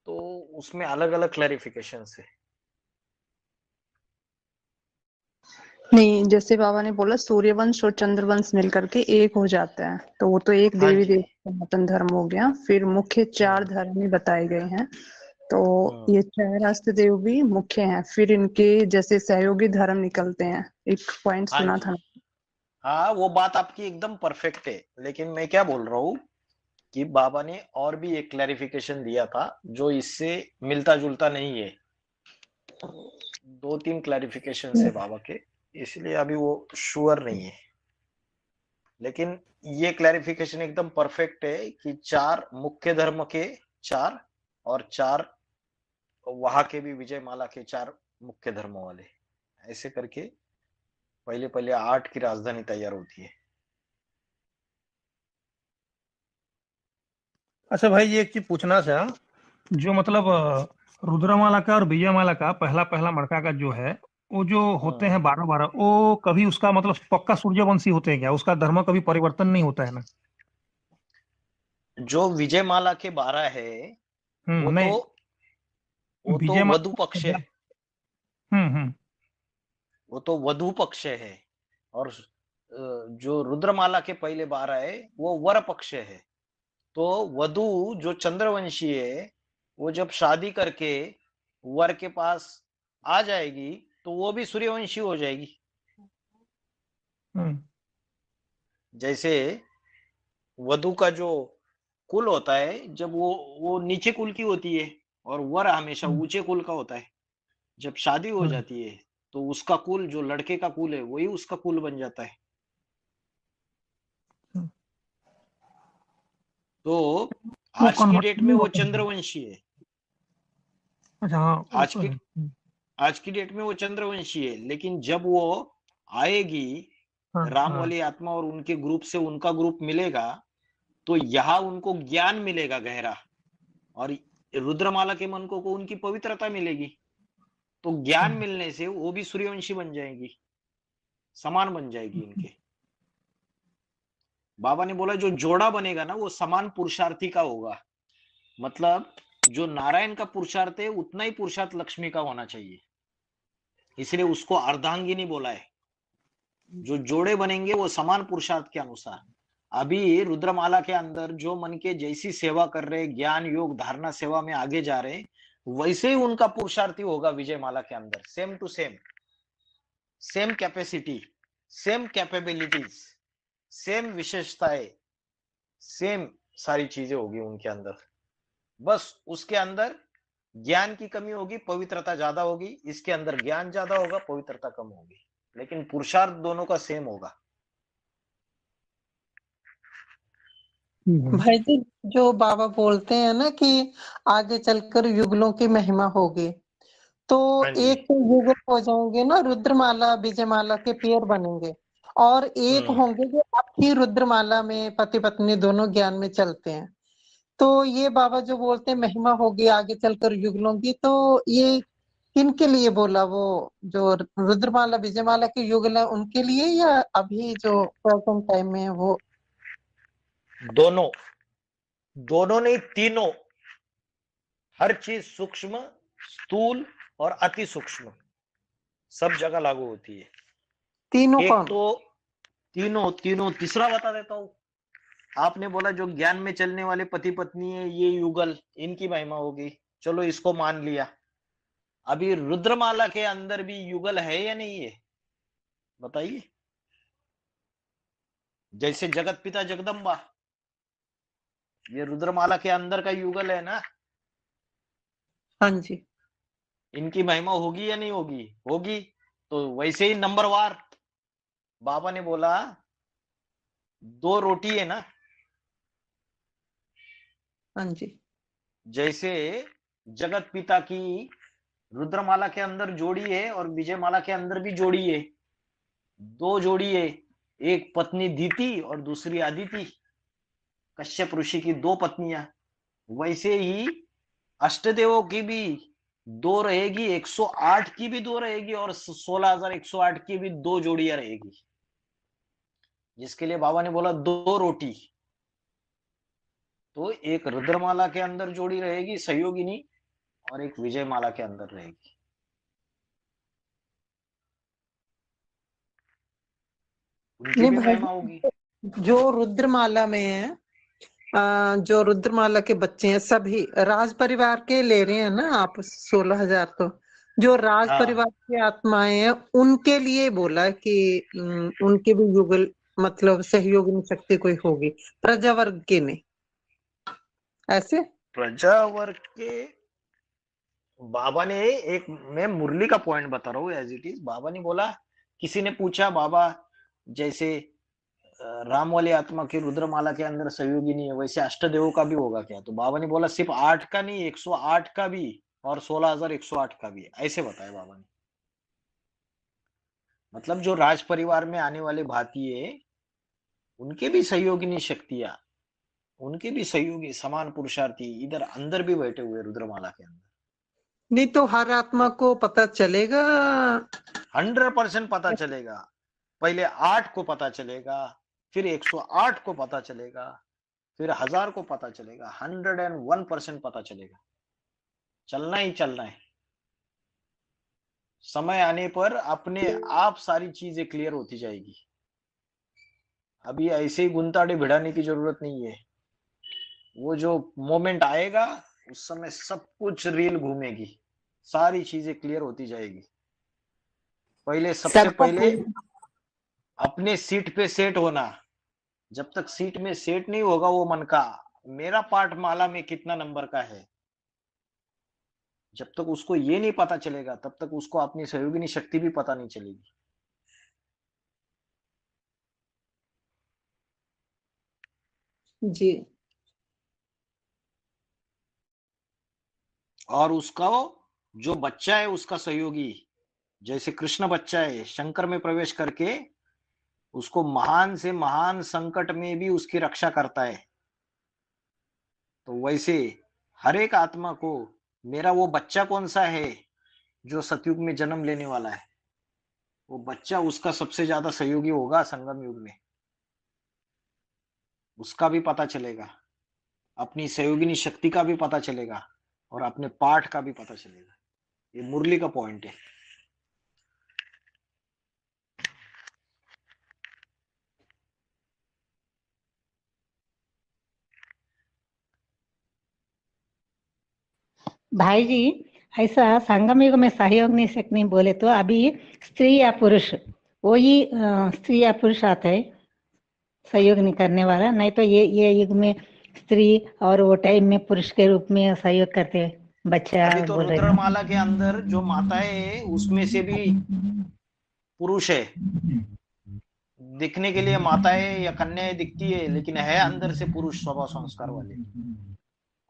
तो उसमें अलग अलग क्लैरिफिकेशन है। नहीं, जैसे बाबा ने बोला सूर्यवंश और चंद्रवंश मिलकर के एक हो जाता है, तो वो तो एक देवी देवता सनातन धर्म हो गया। फिर मुख्य 4 धर्म ही बताए गए हैं, तो ये 4 अष्टदेव भी मुख्य हैं। फिर इनके जैसे सहयोगी धर्म निकलते हैं, एक पॉइंट सुना था। हाँ, वो बात आपकी एकदम परफेक्ट है। लेकिन मैं क्या बोल रहा हूँ कि बाबा ने और भी एक क्लैरिफिकेशन दिया था जो इससे मिलता जुलता नहीं है। 2-3 क्लैरिफिकेशन है बाबा के, इसलिए अभी वो श्योर नहीं है। लेकिन ये क्लैरिफिकेशन एकदम परफेक्ट है कि 4 मुख्य धर्म के 4 और 4 वहां के भी विजयमाला के 4 मुख्य धर्मों वाले। ऐसे करके पहले 8 की राजधानी तैयार होती है। अच्छा भाई, ये एक चीज पूछना था, जो मतलब रुद्रमाला का और विजयमाला का पहला मड़का का जो है, वो जो होते हैं 12, वो कभी उसका मतलब पक्का सूर्यवंशी होते हैं क्या? उसका धर्म कभी परिवर्तन नहीं होता है ना? जो विजयमाला के 12 है वो नहीं, तो वधु पक्ष है। हम्म वो तो वधु पक्ष है। और जो रुद्रमाला के पहले 12 है वो वर पक्ष है। तो वधु जो चंद्रवंशी है वो जब शादी करके वर के पास आ जाएगी तो वो भी सूर्यवंशी हो जाएगी। जैसे वधु का जो कुल होता है जब वो नीचे कुल की होती है और वर हमेशा ऊंचे कुल का होता है। जब शादी हो जाती है तो उसका कुल जो लड़के का कुल है वही उसका कुल बन जाता है। तो आज की डेट में वो चंद्रवंशी है। अच्छा, हाँ, आज की डेट में वो चंद्रवंशी है, लेकिन जब वो आएगी राम वाली आत्मा और उनके ग्रुप से उनका ग्रुप मिलेगा तो यहाँ उनको ज्ञान मिलेगा गहरा, और रुद्रमाला के मन को उनकी पवित्रता मिलेगी। तो ज्ञान मिलने से वो भी सूर्यवंशी बन जाएगी, समान बन जाएगी इनके। बाबा ने बोला जो जोड़ा बनेगा ना वो समान पुरुषार्थी का होगा। मतलब जो नारायण का पुरुषार्थ है उतना ही पुरुषार्थ लक्ष्मी का होना चाहिए, इसलिए उसको अर्धांगिनी बोला है। जो जोड़े बनेंगे वो समान पुरुषार्थ के अनुसार। अभी रुद्रमाला के अंदर जो मन के जैसी सेवा कर रहे, ज्ञान योग धारणा सेवा में आगे जा रहे, वैसे ही उनका पुरुषार्थी होगा विजयमाला के अंदर। Same to same, same capacity, same capabilities, same विशेषताएं, सेम सारी चीजें होगी उनके अंदर। बस उसके अंदर ज्ञान की कमी होगी, पवित्रता ज्यादा होगी। इसके अंदर ज्ञान ज्यादा होगा, पवित्रता कम होगी, लेकिन पुरुषार्थ दोनों का सेम होगा। भाई जी, जो बाबा बोलते हैं ना कि आगे चलकर युगलों की महिमा होगी, तो एक युगल हो जाएंगे ना, रुद्रमाला विजयमाला के पेयर बनेंगे, और एक होंगे जो आपकी रुद्रमाला में पति पत्नी दोनों ज्ञान में चलते हैं। तो ये बाबा जो बोलते हैं महिमा होगी आगे चलकर युगलों की, तो ये किनके लिए बोला? वो जो रुद्रमाला विजयमाला के युगल है उनके लिए, या अभी जो प्रेजेंट टाइम में है वो? दोनों, दोनों नहीं, तीनों। हर चीज सूक्ष्म, स्थूल और अति सूक्ष्म सब जगह लागू होती है। तीनों एक कौन? तो तीनों तीसरा बता देता हूं। आपने बोला जो ज्ञान में चलने वाले पति पत्नी है ये युगल, इनकी महिमा होगी, चलो इसको मान लिया। अभी रुद्रमाला के अंदर भी युगल है या नहीं है, बताइए। जैसे जगत पिता जगदम्बा, ये रुद्रमाला के अंदर का युगल है ना। हाँ जी। इनकी महिमा होगी या नहीं होगी? होगी। तो वैसे ही नंबर वार बाबा ने बोला 2 रोटी है ना। हाँ जी। जैसे जगत पिता की रुद्रमाला के अंदर जोड़ी है और विजयमाला के अंदर भी जोड़ी है, 2 जोड़ी है। एक पत्नी दीति और दूसरी अदिति, कश्यप ऋषि की 2 पत्नियां। वैसे ही अष्टदेवों की भी 2 रहेगी, 108 की भी 2 रहेगी और 16,108 की भी 2 जोड़ियां रहेगी, जिसके लिए बाबा ने बोला 2 रोटी। तो एक रुद्रमाला के अंदर जोड़ी रहेगी सहयोगिनी और एक विजयमाला के अंदर रहेगी। उनकी भी महिमा होगी। जो रुद्रमाला में है, जो रुद्रमाला के बच्चे हैं सभी राज परिवार के ले रहे हैं ना आप 16,000, तो जो राज परिवार की आत्माएं हैं उनके लिए बोला कि उनके भी युगल मतलब सहयोगिनी शक्ति कोई होगी, प्रजा वर्ग के नहीं। ऐसे प्रजा वर्ग के बाबा ने एक, मैं मुरली का पॉइंट बता रहा हूँ एज इट इज। बाबा ने बोला, किसी ने पूछा बाबा जैसे राम वाली आत्मा की रुद्रमाला के अंदर सहयोगी नहीं है वैसे अष्टदेवों का भी होगा क्या? तो बाबा ने बोला सिर्फ 8 का नहीं, 108 का भी और 16,108 का भी, ऐसे बताया बाबा ने। मतलब जो राज परिवार में आने वाले भारतीय उनके भी सहयोगिनी शक्तियां, उनके भी सहयोगी समान पुरुषार्थी इधर अंदर भी बैठे हुए रुद्रमाला के अंदर। नहीं तो हर आत्मा को पता चलेगा? 100% पता चलेगा। पहले 8 को पता चलेगा, फिर 108 को पता चलेगा, फिर 1000 को पता चलेगा, 101% पता चलेगा। चलना ही चलना है। समय आने पर अपने आप सारी चीजें क्लियर होती जाएगी। अभी ऐसे ही गुंताड़े भिड़ाने की जरूरत नहीं है। वो जो मोमेंट आएगा उस समय सब कुछ रील घूमेगी, सारी चीजें क्लियर होती जाएगी। पहले सबसे सबका पहले अपने सीट पे सेट होना। जब तक सीट में सेट नहीं होगा वो मन का, मेरा पाठ माला में कितना नंबर का है, जब तक उसको ये नहीं पता चलेगा तब तक उसको अपनी सहयोगिनी शक्ति भी पता नहीं चलेगी। जी। और उसका जो बच्चा है उसका सहयोगी, जैसे कृष्ण बच्चा है, शंकर में प्रवेश करके उसको महान से महान संकट में भी उसकी रक्षा करता है। तो वैसे हर एक आत्मा को मेरा वो बच्चा कौन सा है जो सतयुग में जन्म लेने वाला है, वो बच्चा उसका सबसे ज्यादा सहयोगी होगा संगम युग में। उसका भी पता चलेगा, अपनी सहयोगिनी शक्ति का भी पता चलेगा और अपने पाठ का भी पता चलेगा। ये मुरली का पॉइंट है। भाई जी, ऐसा संगम युग में सहयोग नहीं सकने बोले तो अभी स्त्री या पुरुष, वही स्त्री या पुरुष आता है सहयोग नहीं करने वाला, नहीं तो ये युग में स्त्री और वो टाइम में पुरुष के रूप में सहयोग करते हैं। बच्चा अभी तो बोल रहे रुद्रमाला के अंदर जो माताएं है उसमें से भी पुरुष है। दिखने के लिए माताएं या कन्याएं दिखती है लेकिन है अंदर से पुरुष स्वभाव संस्कार वाले।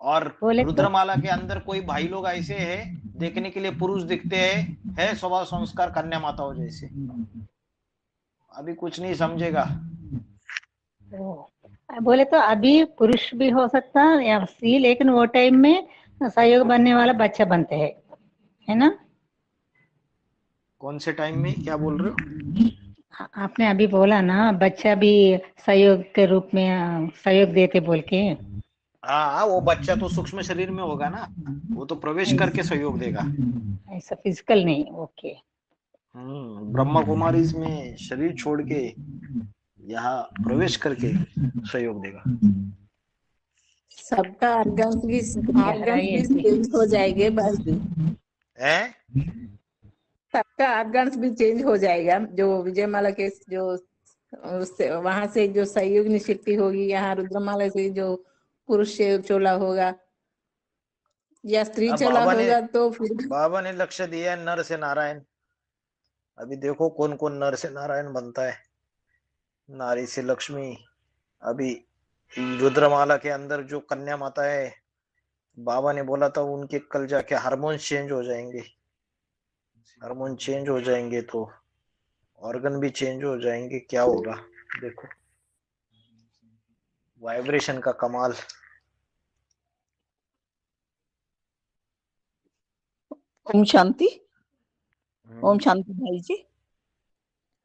और बोले तो रुद्रमाला के अंदर कोई भाई लोग ऐसे हैं देखने के लिए पुरुष दिखते हैं, है स्वभाव संस्कार कन्या माताओं जैसे। अभी कुछ नहीं समझेगा। बोले तो अभी पुरुष भी हो सकता या स्त्री, लेकिन वो टाइम में सहयोग बनने वाला बच्चा बनते हैं, है ना? कौन से टाइम में क्या बोल रहे हो? आपने अभी बोला ना बच्चा भी सहयोग के रूप में सहयोग देते बोल के। हाँ, वो बच्चा तो सूक्ष्म शरीर में होगा ना, वो तो प्रवेश करके सहयोग देगा, ऐसा फिजिकल नहीं। ओके। ब्रह्मा कुमारी में शरीर छोड़ के यहाँ प्रवेश करके सहयोग देगा। सबका ऑर्गन्स भी चेंज हो जाएंगे बस। है सबका ऑर्गन्स भी चेंज हो जाएगा। जो विजयमाला के जो उससे वहां से जो सहयोगिनी शक्ति होगी, यहाँ रुद्रमाला से जो पुरुष चोला होगा या स्त्री चोला होगा, तो फिर बाबा ने लक्ष्य दिया है नर से नारायण। अभी देखो कौन कौन नर से नारायण बनता है, नारी से लक्ष्मी। अभी रुद्रमाला के अंदर जो कन्या माता है, बाबा ने बोला था उनके कल जाके हार्मोन्स चेंज हो जाएंगे। हार्मोन चेंज हो जाएंगे तो ऑर्गन भी चेंज हो जाएंगे। क्या होगा देखो, वाइब्रेशन का कमाल। ओम शांति। ओम शांति भाई जी।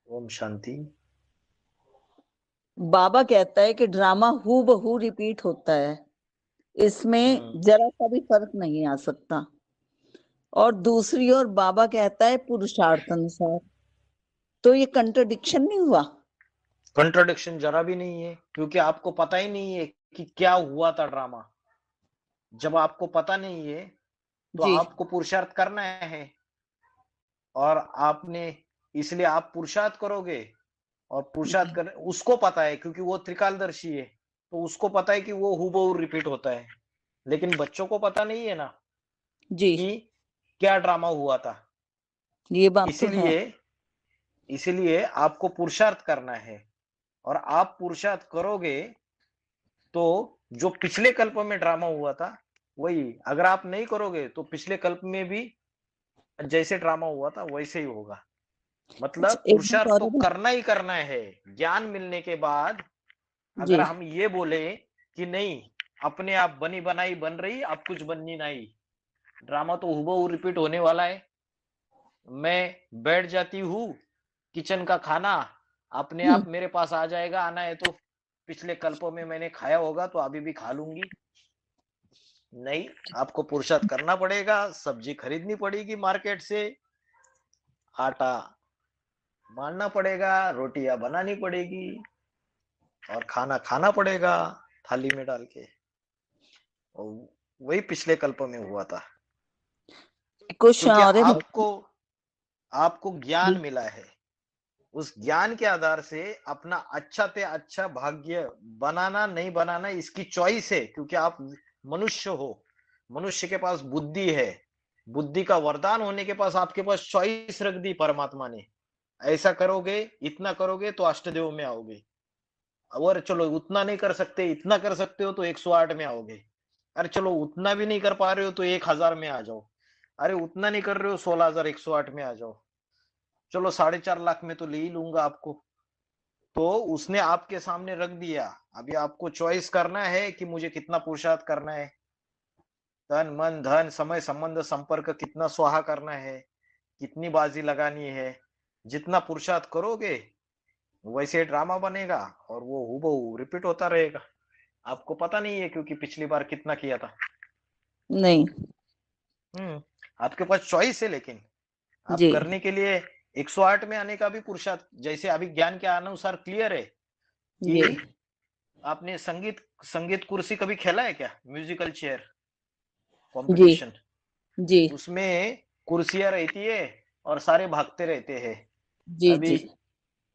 ओम शांति। बाबा कहता है कि ड्रामा हूबहू रिपीट होता है, इसमें जरा सा भी फर्क नहीं आ सकता। और दूसरी ओर बाबा कहता है पुरुषार्थ अनुसार, तो ये कंट्रडिक्शन नहीं हुआ? कंट्रडिक्शन जरा भी नहीं है, क्योंकि आपको पता ही नहीं है कि क्या हुआ था ड्रामा। जब आपको पता नहीं है तो आपको पुरुषार्थ करना है, और आपने इसलिए आप पुरुषार्थ करोगे। और पुरुषार्थ कर उसको पता है क्योंकि वो त्रिकालदर्शी है, तो उसको पता है कि वो हूबहू रिपीट होता है। लेकिन बच्चों को पता नहीं है ना जी कि क्या ड्रामा हुआ था। ये बात इसीलिए आपको पुरुषार्थ करना है, और आप पुरुषार्थ करोगे तो जो पिछले कल्प में ड्रामा हुआ था वही, अगर आप नहीं करोगे तो पिछले कल्प में भी जैसे ड्रामा हुआ था वैसे ही होगा। मतलब पुरुषार्थ तो करना ही करना है। ज्ञान मिलने के बाद अगर हम ये बोले कि नहीं अपने आप बनी बनाई बन रही, अब कुछ बननी नहीं, ड्रामा तो हूबहू रिपीट होने वाला है। मैं बैठ जाती हूँ, किचन का खाना अपने आप मेरे पास आ जाएगा, आना है तो पिछले कल्पों में मैंने खाया होगा तो अभी भी खा लूंगी। नहीं, आपको पुरुषार्थ करना पड़ेगा, सब्जी खरीदनी पड़ेगी मार्केट से, आटा मारना पड़ेगा, रोटियां बनानी पड़ेगी और खाना खाना पड़ेगा थाली में डाल के। और वही पिछले कल्प में हुआ था। क्वेश्चन क्योंकि और है आपको ज्ञान मिला है, उस ज्ञान के आधार से अपना अच्छा से अच्छा भाग्य बनाना नहीं बनाना इसकी चॉइस है। क्योंकि आप मनुष्य हो, मनुष्य के पास बुद्धि है, बुद्धि का वरदान होने के पास आपके पास चॉइस रख दी परमात्मा ने। ऐसा करोगे, इतना करोगे तो अष्टदेव में आओगे, और चलो उतना नहीं कर सकते, इतना कर सकते हो तो 108 में आओगे। अरे चलो उतना भी नहीं कर पा रहे हो तो 1000 में आ जाओ। अरे उतना नहीं कर रहे हो 16108 में आ जाओ। चलो 4.5 लाख में तो ले ही लूंगा आपको। तो उसने आपके सामने रख दिया, अभी आपको चॉइस करना है कि मुझे कितना पुरुषार्थ करना है, तन मन धन समय संबंध संपर्क कितना स्वाहा करना है, कितनी बाजी लगानी है। जितना पुरुषार्थ करोगे वैसे ड्रामा बनेगा और वो हूबहू रिपीट होता रहेगा। आपको पता नहीं है क्योंकि पिछली बार कितना किया था। नहीं। आपके पास चॉइस है, लेकिन आप जी करने के लिए 108 में आने का भी पुरुषार्थ, जैसे अभी ज्ञान के अनुसार क्लियर है जी कि आपने संगीत कुर्सी कभी खेला है क्या? म्यूजिकल चेयर जी कंपटीशन, जी उसमें कुर्सियां रहती है और सारे भागते रहते हैं। जी अभी जी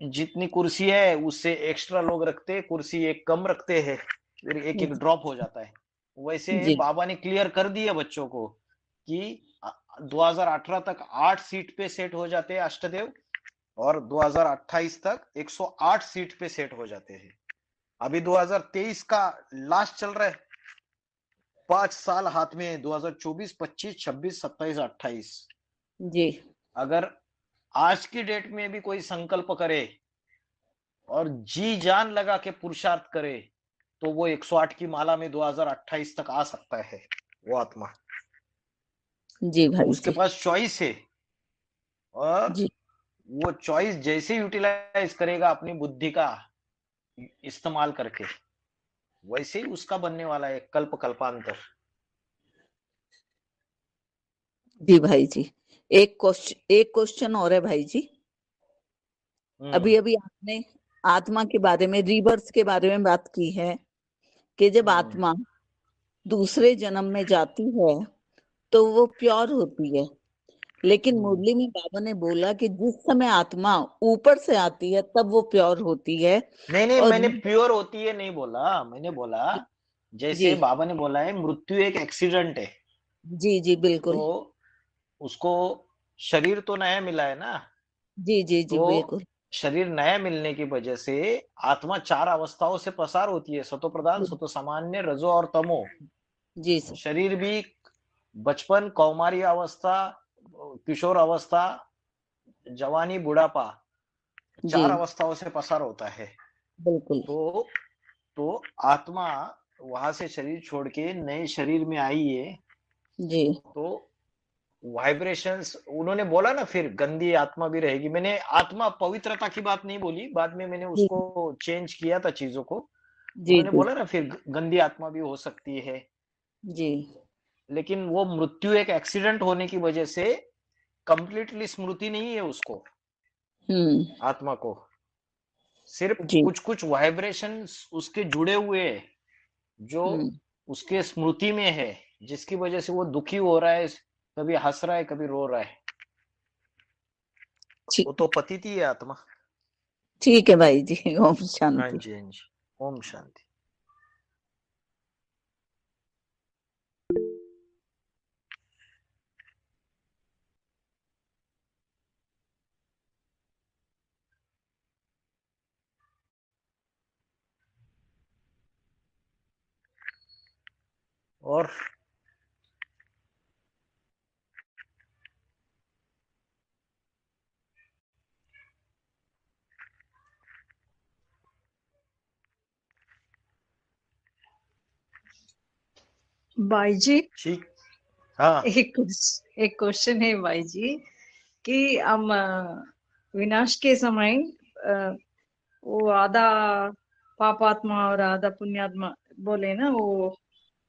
जितनी कुर्सी है उससे एक्स्ट्रा लोग रखते हैं, कुर्सी एक कम रखते हैं, फिर एक एक ड्रॉप हो जाता है। वैसे जी बाबा ने क्लियर कर दिया बच्चों को कि 2018 तक 8 सीट पे सेट हो जाते हैं अष्टदेव, और 2028 तक 108 सीट पे सेट हो जाते हैं। अभी 2023 का लास्ट चल रहा है, 5 साल हाथ में, 2024, 25, 26, 27, 28। जी अगर आज की डेट में भी कोई संकल्प करे और जी जान लगा के पुरुषार्थ करे तो वो 108 की माला में 2028 तक आ सकता है वो आत्मा। जी तो भाई उसके जी पास चॉइस है, और जी वो चॉइस जैसे यूटिलाइज करेगा अपनी बुद्धि का इस्तेमाल करके, वैसे ही उसका बनने वाला है कल्प कल्पांतर। जी भाई जी। एक क्वेश्चन और है भाई जी। अभी अभी आपने आत्मा के बारे में, रिवर्स के बारे में बात की है कि जब आत्मा दूसरे जन्म में जाती है तो वो प्योर होती है, लेकिन मुरली में बाबा ने बोला कि जिस समय आत्मा ऊपर से आती है तब वो प्योर होती है। नहीं, और मैंने प्योर होती है नहीं बोला, मैंने बोला जैसे जी बाबा ने बोला है मृत्यु एक एक्सीडेंट है, जी जी बिल्कुल। तो उसको शरीर तो नया मिला है ना, जी जी जी तो बिल्कुल। शरीर नया मिलने की वजह से आत्मा 4 अवस्थाओं से प्रसार होती है, सतो प्रधान, सतो सामान्य, रजो और तमो। जी सर। शरीर भी बचपन, कौमारी अवस्था, किशोर अवस्था, जवानी, बुढ़ापा, 4 जी अवस्थाओं से प्रसार होता है। बिल्कुल। तो आत्मा वहां से शरीर छोड़ के नए शरीर में आई है, जी तो वाइब्रेशंस उन्होंने बोला ना, फिर गंदी आत्मा भी रहेगी। मैंने आत्मा पवित्रता की बात नहीं बोली, बाद में मैंने जी उसको चेंज किया था चीजों को। जी उन्होंने जी बोला ना फिर गंदी आत्मा भी हो सकती है, जी लेकिन वो मृत्यु एक एक्सीडेंट होने की वजह से कंप्लीटली स्मृति नहीं है उसको, आत्मा को सिर्फ जी कुछ कुछ वाइब्रेशन उसके जुड़े हुए हैं जो उसके स्मृति में है, जिसकी वजह से वो दुखी हो रहा है, कभी हंस रहा है, कभी रो रहा है। वो तो पतिती है आत्मा। ठीक है भाई जी। ओम हाँ शांति। जी, हाँ जी, ओम शांति। और भाई जी ठीक, हाँ, एक क्वेश्चन है भाई जी कि हम विनाश के समय वो आधा पापात्मा और आधा पुण्यात्मा बोले ना, वो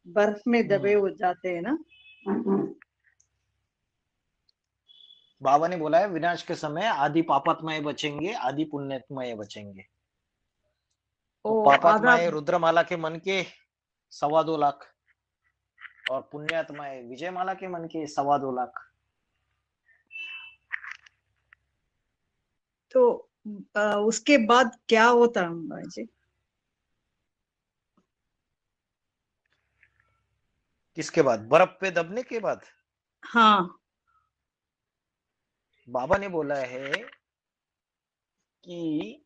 बर्फ में दबे हो जाते हैं ना। बाबा ने बोला है विनाश के समय आदि पापात्माएं बचेंगे, आदि पुण्यात्माएं बचेंगे। तो ओ आधा पापात्माएं रुद्रमाला के मन के 2.25 लाख और पुण्यात्माएं विजयमाला के मन के 2.25 लाख। तो उसके बाद क्या होता है भाई जी? किसके बाद? बर्फ पे दबने के बाद? हाँ, बाबा ने बोला है कि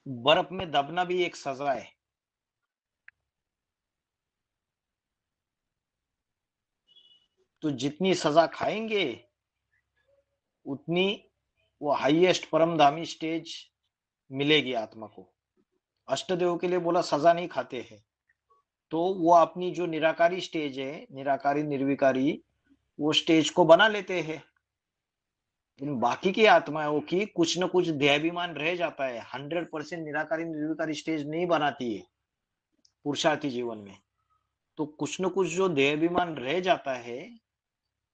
बर्फ में दबना भी एक सजा है। तो जितनी सजा खाएंगे उतनी वो हाईएस्ट परमधामी स्टेज मिलेगी आत्मा को। अष्टदेव के लिए बोला सजा नहीं खाते हैं, तो वो अपनी जो निराकारी स्टेज है, निराकारी निर्विकारी, वो स्टेज को बना लेते हैं। लेकिन बाकी की आत्माओं की कुछ न कुछ देहाभिमान रह जाता है। 100% निराकारी निर्विकारी स्टेज नहीं बनाती है पुरुषार्थी जीवन में। तो कुछ न कुछ जो देहाभिमान रह जाता है,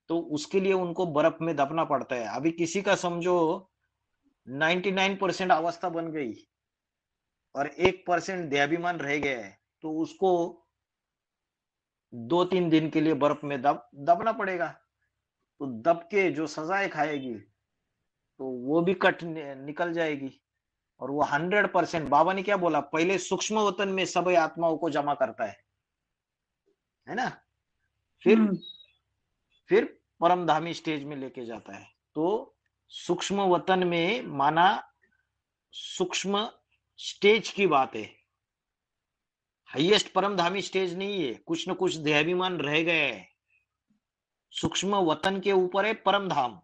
तो उसके लिए उनको बर्फ में दबना पड़ता है। अभी किसी का समझो 99% अवस्था बन गई और 1% देहाभिमान रह गया है, तो उसको 2-3 दिन के लिए बर्फ में दबना पड़ेगा। तो दब के जो सजाएं खाएगी तो वो भी कट निकल जाएगी। और वो 100%, बाबा ने क्या बोला, पहले सूक्ष्म वतन में सभी आत्माओं को जमा करता है ना, फिर परमधामी स्टेज में लेके जाता है। तो सूक्ष्म वतन में माना सूक्ष्म स्टेज की बात है, हाईएस्ट परमधामी स्टेज नहीं है। कुछ न कुछ देहाभिमान रह गया है। सूक्ष्म वतन के ऊपर है परमधाम।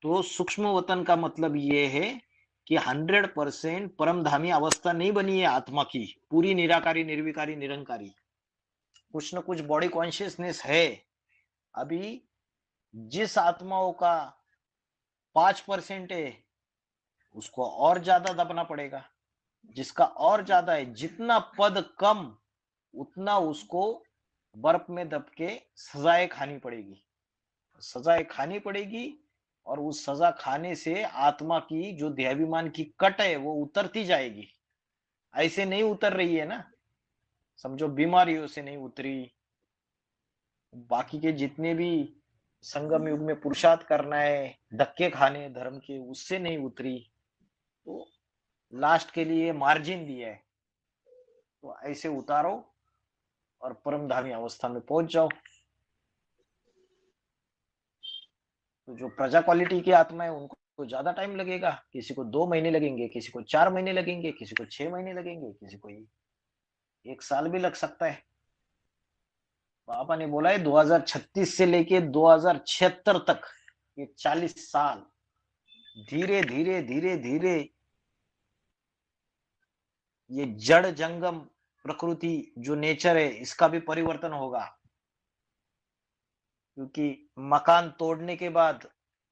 तो सूक्ष्म वतन का मतलब ये है कि 100% परमधामी अवस्था नहीं बनी है आत्मा की, पूरी निराकारी निर्विकारी निरंकारी। कुछ न कुछ बॉडी कॉन्शियसनेस है। अभी जिस आत्माओं का 5% है उसको और ज्यादा दबना पड़ेगा। जिसका और ज्यादा है, जितना पद कम उतना उसको बर्फ में दब के सजाएं खानी पड़ेगी। सजाएं खानी पड़ेगी और उस सजा खाने से आत्मा की जो देहाभिमान की कट है वो उतरती जाएगी। ऐसे नहीं उतर रही है ना, समझो बीमारियों से नहीं उतरी, बाकी के जितने भी संगम युग में पुरुषार्थ करना है, धक्के खाने धर्म के, उससे नहीं उतरी। तो लास्ट के लिए मार्जिन दिया है। तो ऐसे उतारो और परमधामी अवस्था में पहुंच जाओ। तो जो प्रजा क्वालिटी की आत्मा है उनको ज्यादा टाइम लगेगा। किसी को 2 महीने लगेंगे, किसी को 4 महीने लगेंगे, किसी को 6 महीने लगेंगे, किसी को 1 साल भी लग सकता है। बाबा ने बोला है 2036 से लेके 2076 तक, ये 40 साल धीरे धीरे धीरे धीरे ये जड़ जंगम प्रकृति जो नेचर है इसका भी परिवर्तन होगा। क्योंकि मकान तोड़ने के बाद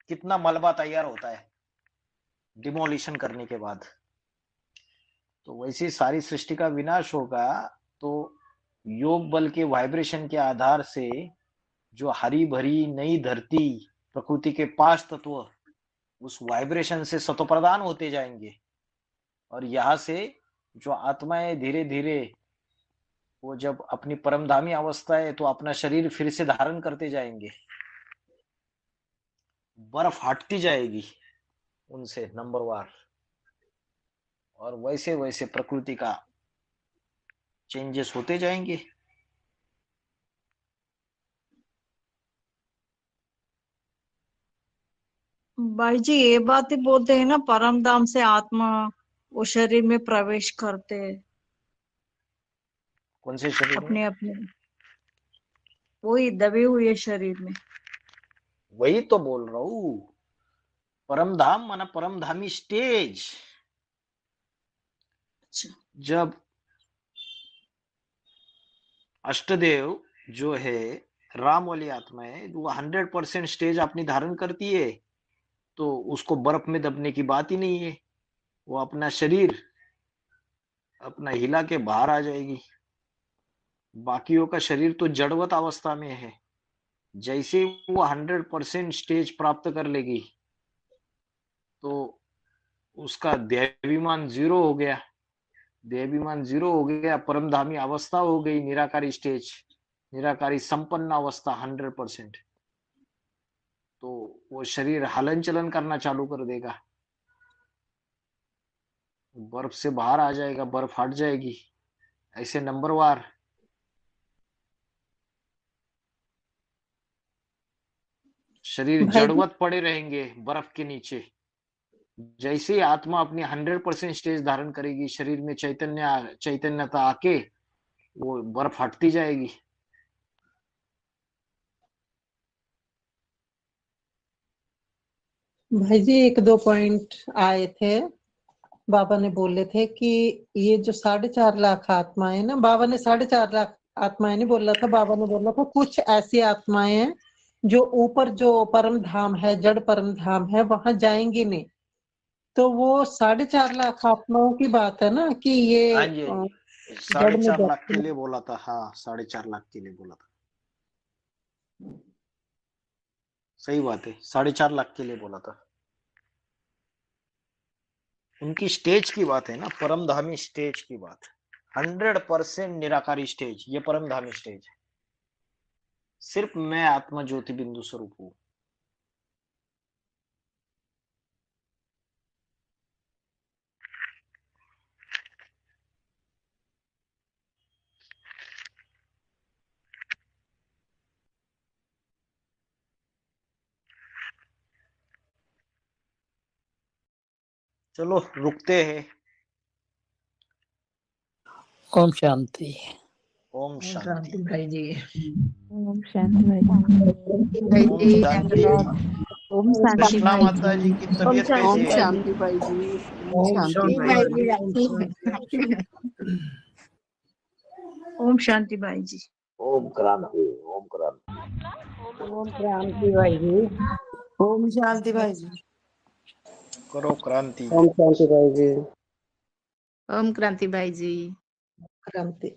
कितना मलबा तैयार होता है डिमोलिशन करने के बाद। तो वैसी सारी सृष्टि का विनाश होगा। तो योग बल के वाइब्रेशन के आधार से जो हरी भरी नई धरती, प्रकृति के 5 तत्व उस वाइब्रेशन से सतोप्रदान होते जाएंगे। और यहाँ से जो आत्माएं धीरे धीरे वो जब अपनी परमधामी अवस्था है तो अपना शरीर फिर से धारण करते जाएंगे। बर्फ हटती जाएगी उनसे नंबरवार, और वैसे वैसे प्रकृति का चेंजेस होते जाएंगे। भाई जी ये बात ही बोलते हैं ना, परम धाम से आत्मा वो शरीर में प्रवेश करते हैं। कौन से शरीर में? अपने अपने वही दबे हुए शरीर में। वही तो बोल रहा हूं, परमधाम माना परमधामी स्टेज। जब अष्टदेव जो है राम वाली आत्मा है, वो 100% स्टेज अपनी धारण करती है, तो उसको बर्फ में दबने की बात ही नहीं है। वो अपना शरीर अपना हिला के बाहर आ जाएगी। बाकियों का शरीर तो जड़वत अवस्था में है। जैसे वो 100% स्टेज प्राप्त कर लेगी तो उसका देहाभिमान जीरो हो गया। देहाभिमान जीरो हो गया, परमधामी अवस्था हो गई, निराकारी स्टेज, निराकारी संपन्न अवस्था 100%। तो वो शरीर हलन चलन करना चालू कर देगा, बर्फ से बाहर आ जाएगा, बर्फ हट जाएगी। ऐसे नंबरवार शरीर भाई जी जड़वत पड़े रहेंगे बर्फ के नीचे। जैसे ही आत्मा अपनी 100% स्टेज धारण करेगी, शरीर में चैतन्यता आके वो बर्फ हटती जाएगी। भाई जी एक दो पॉइंट आए थे, बाबा ने बोले थे कि ये जो 4.5 लाख आत्माएं ना, बाबा ने 4.5 लाख आत्माएं नहीं बोला था, बाबा ने बोला था कुछ ऐसी आत्माएं हैं जो ऊपर जो परम धाम है, जड़ परम धाम है, वहां जाएंगी नहीं। तो वो 4.5 लाख आत्माओं की बात है ना कि ये हाँ जी, जड़ में 4.5 लाख के जाती लिए बोला था। हाँ, 4.5 लाख के लिए बोला था, सही बात है, 4.5 लाख के लिए बोला था। उनकी स्टेज की बात है ना, परमधामी स्टेज की बात। 100% निराकारी स्टेज, ये परमधामी स्टेज है। सिर्फ मैं आत्मा ज्योति बिंदु स्वरूप हूं। चलो रुकते हैं। ओम शांति। ओम शांति। भाई जी। ओम शांति भाई जी। भाई ओम जी शांति। ओम शांति कृष्णा भाई माता जी की जी। तबीयत कैसी ओम है? शांति भाई जी। ओम ओम शांति शांति भाई जी। ओम शांति भाई जी। ओम क्रांति, ओम क्रांति। ओम क्रांति भाई जी। ओम शांति भाई जी। करो क्रांति। ओम शांति भाई जी। ओम क्रांति भाई जी। क्रांति।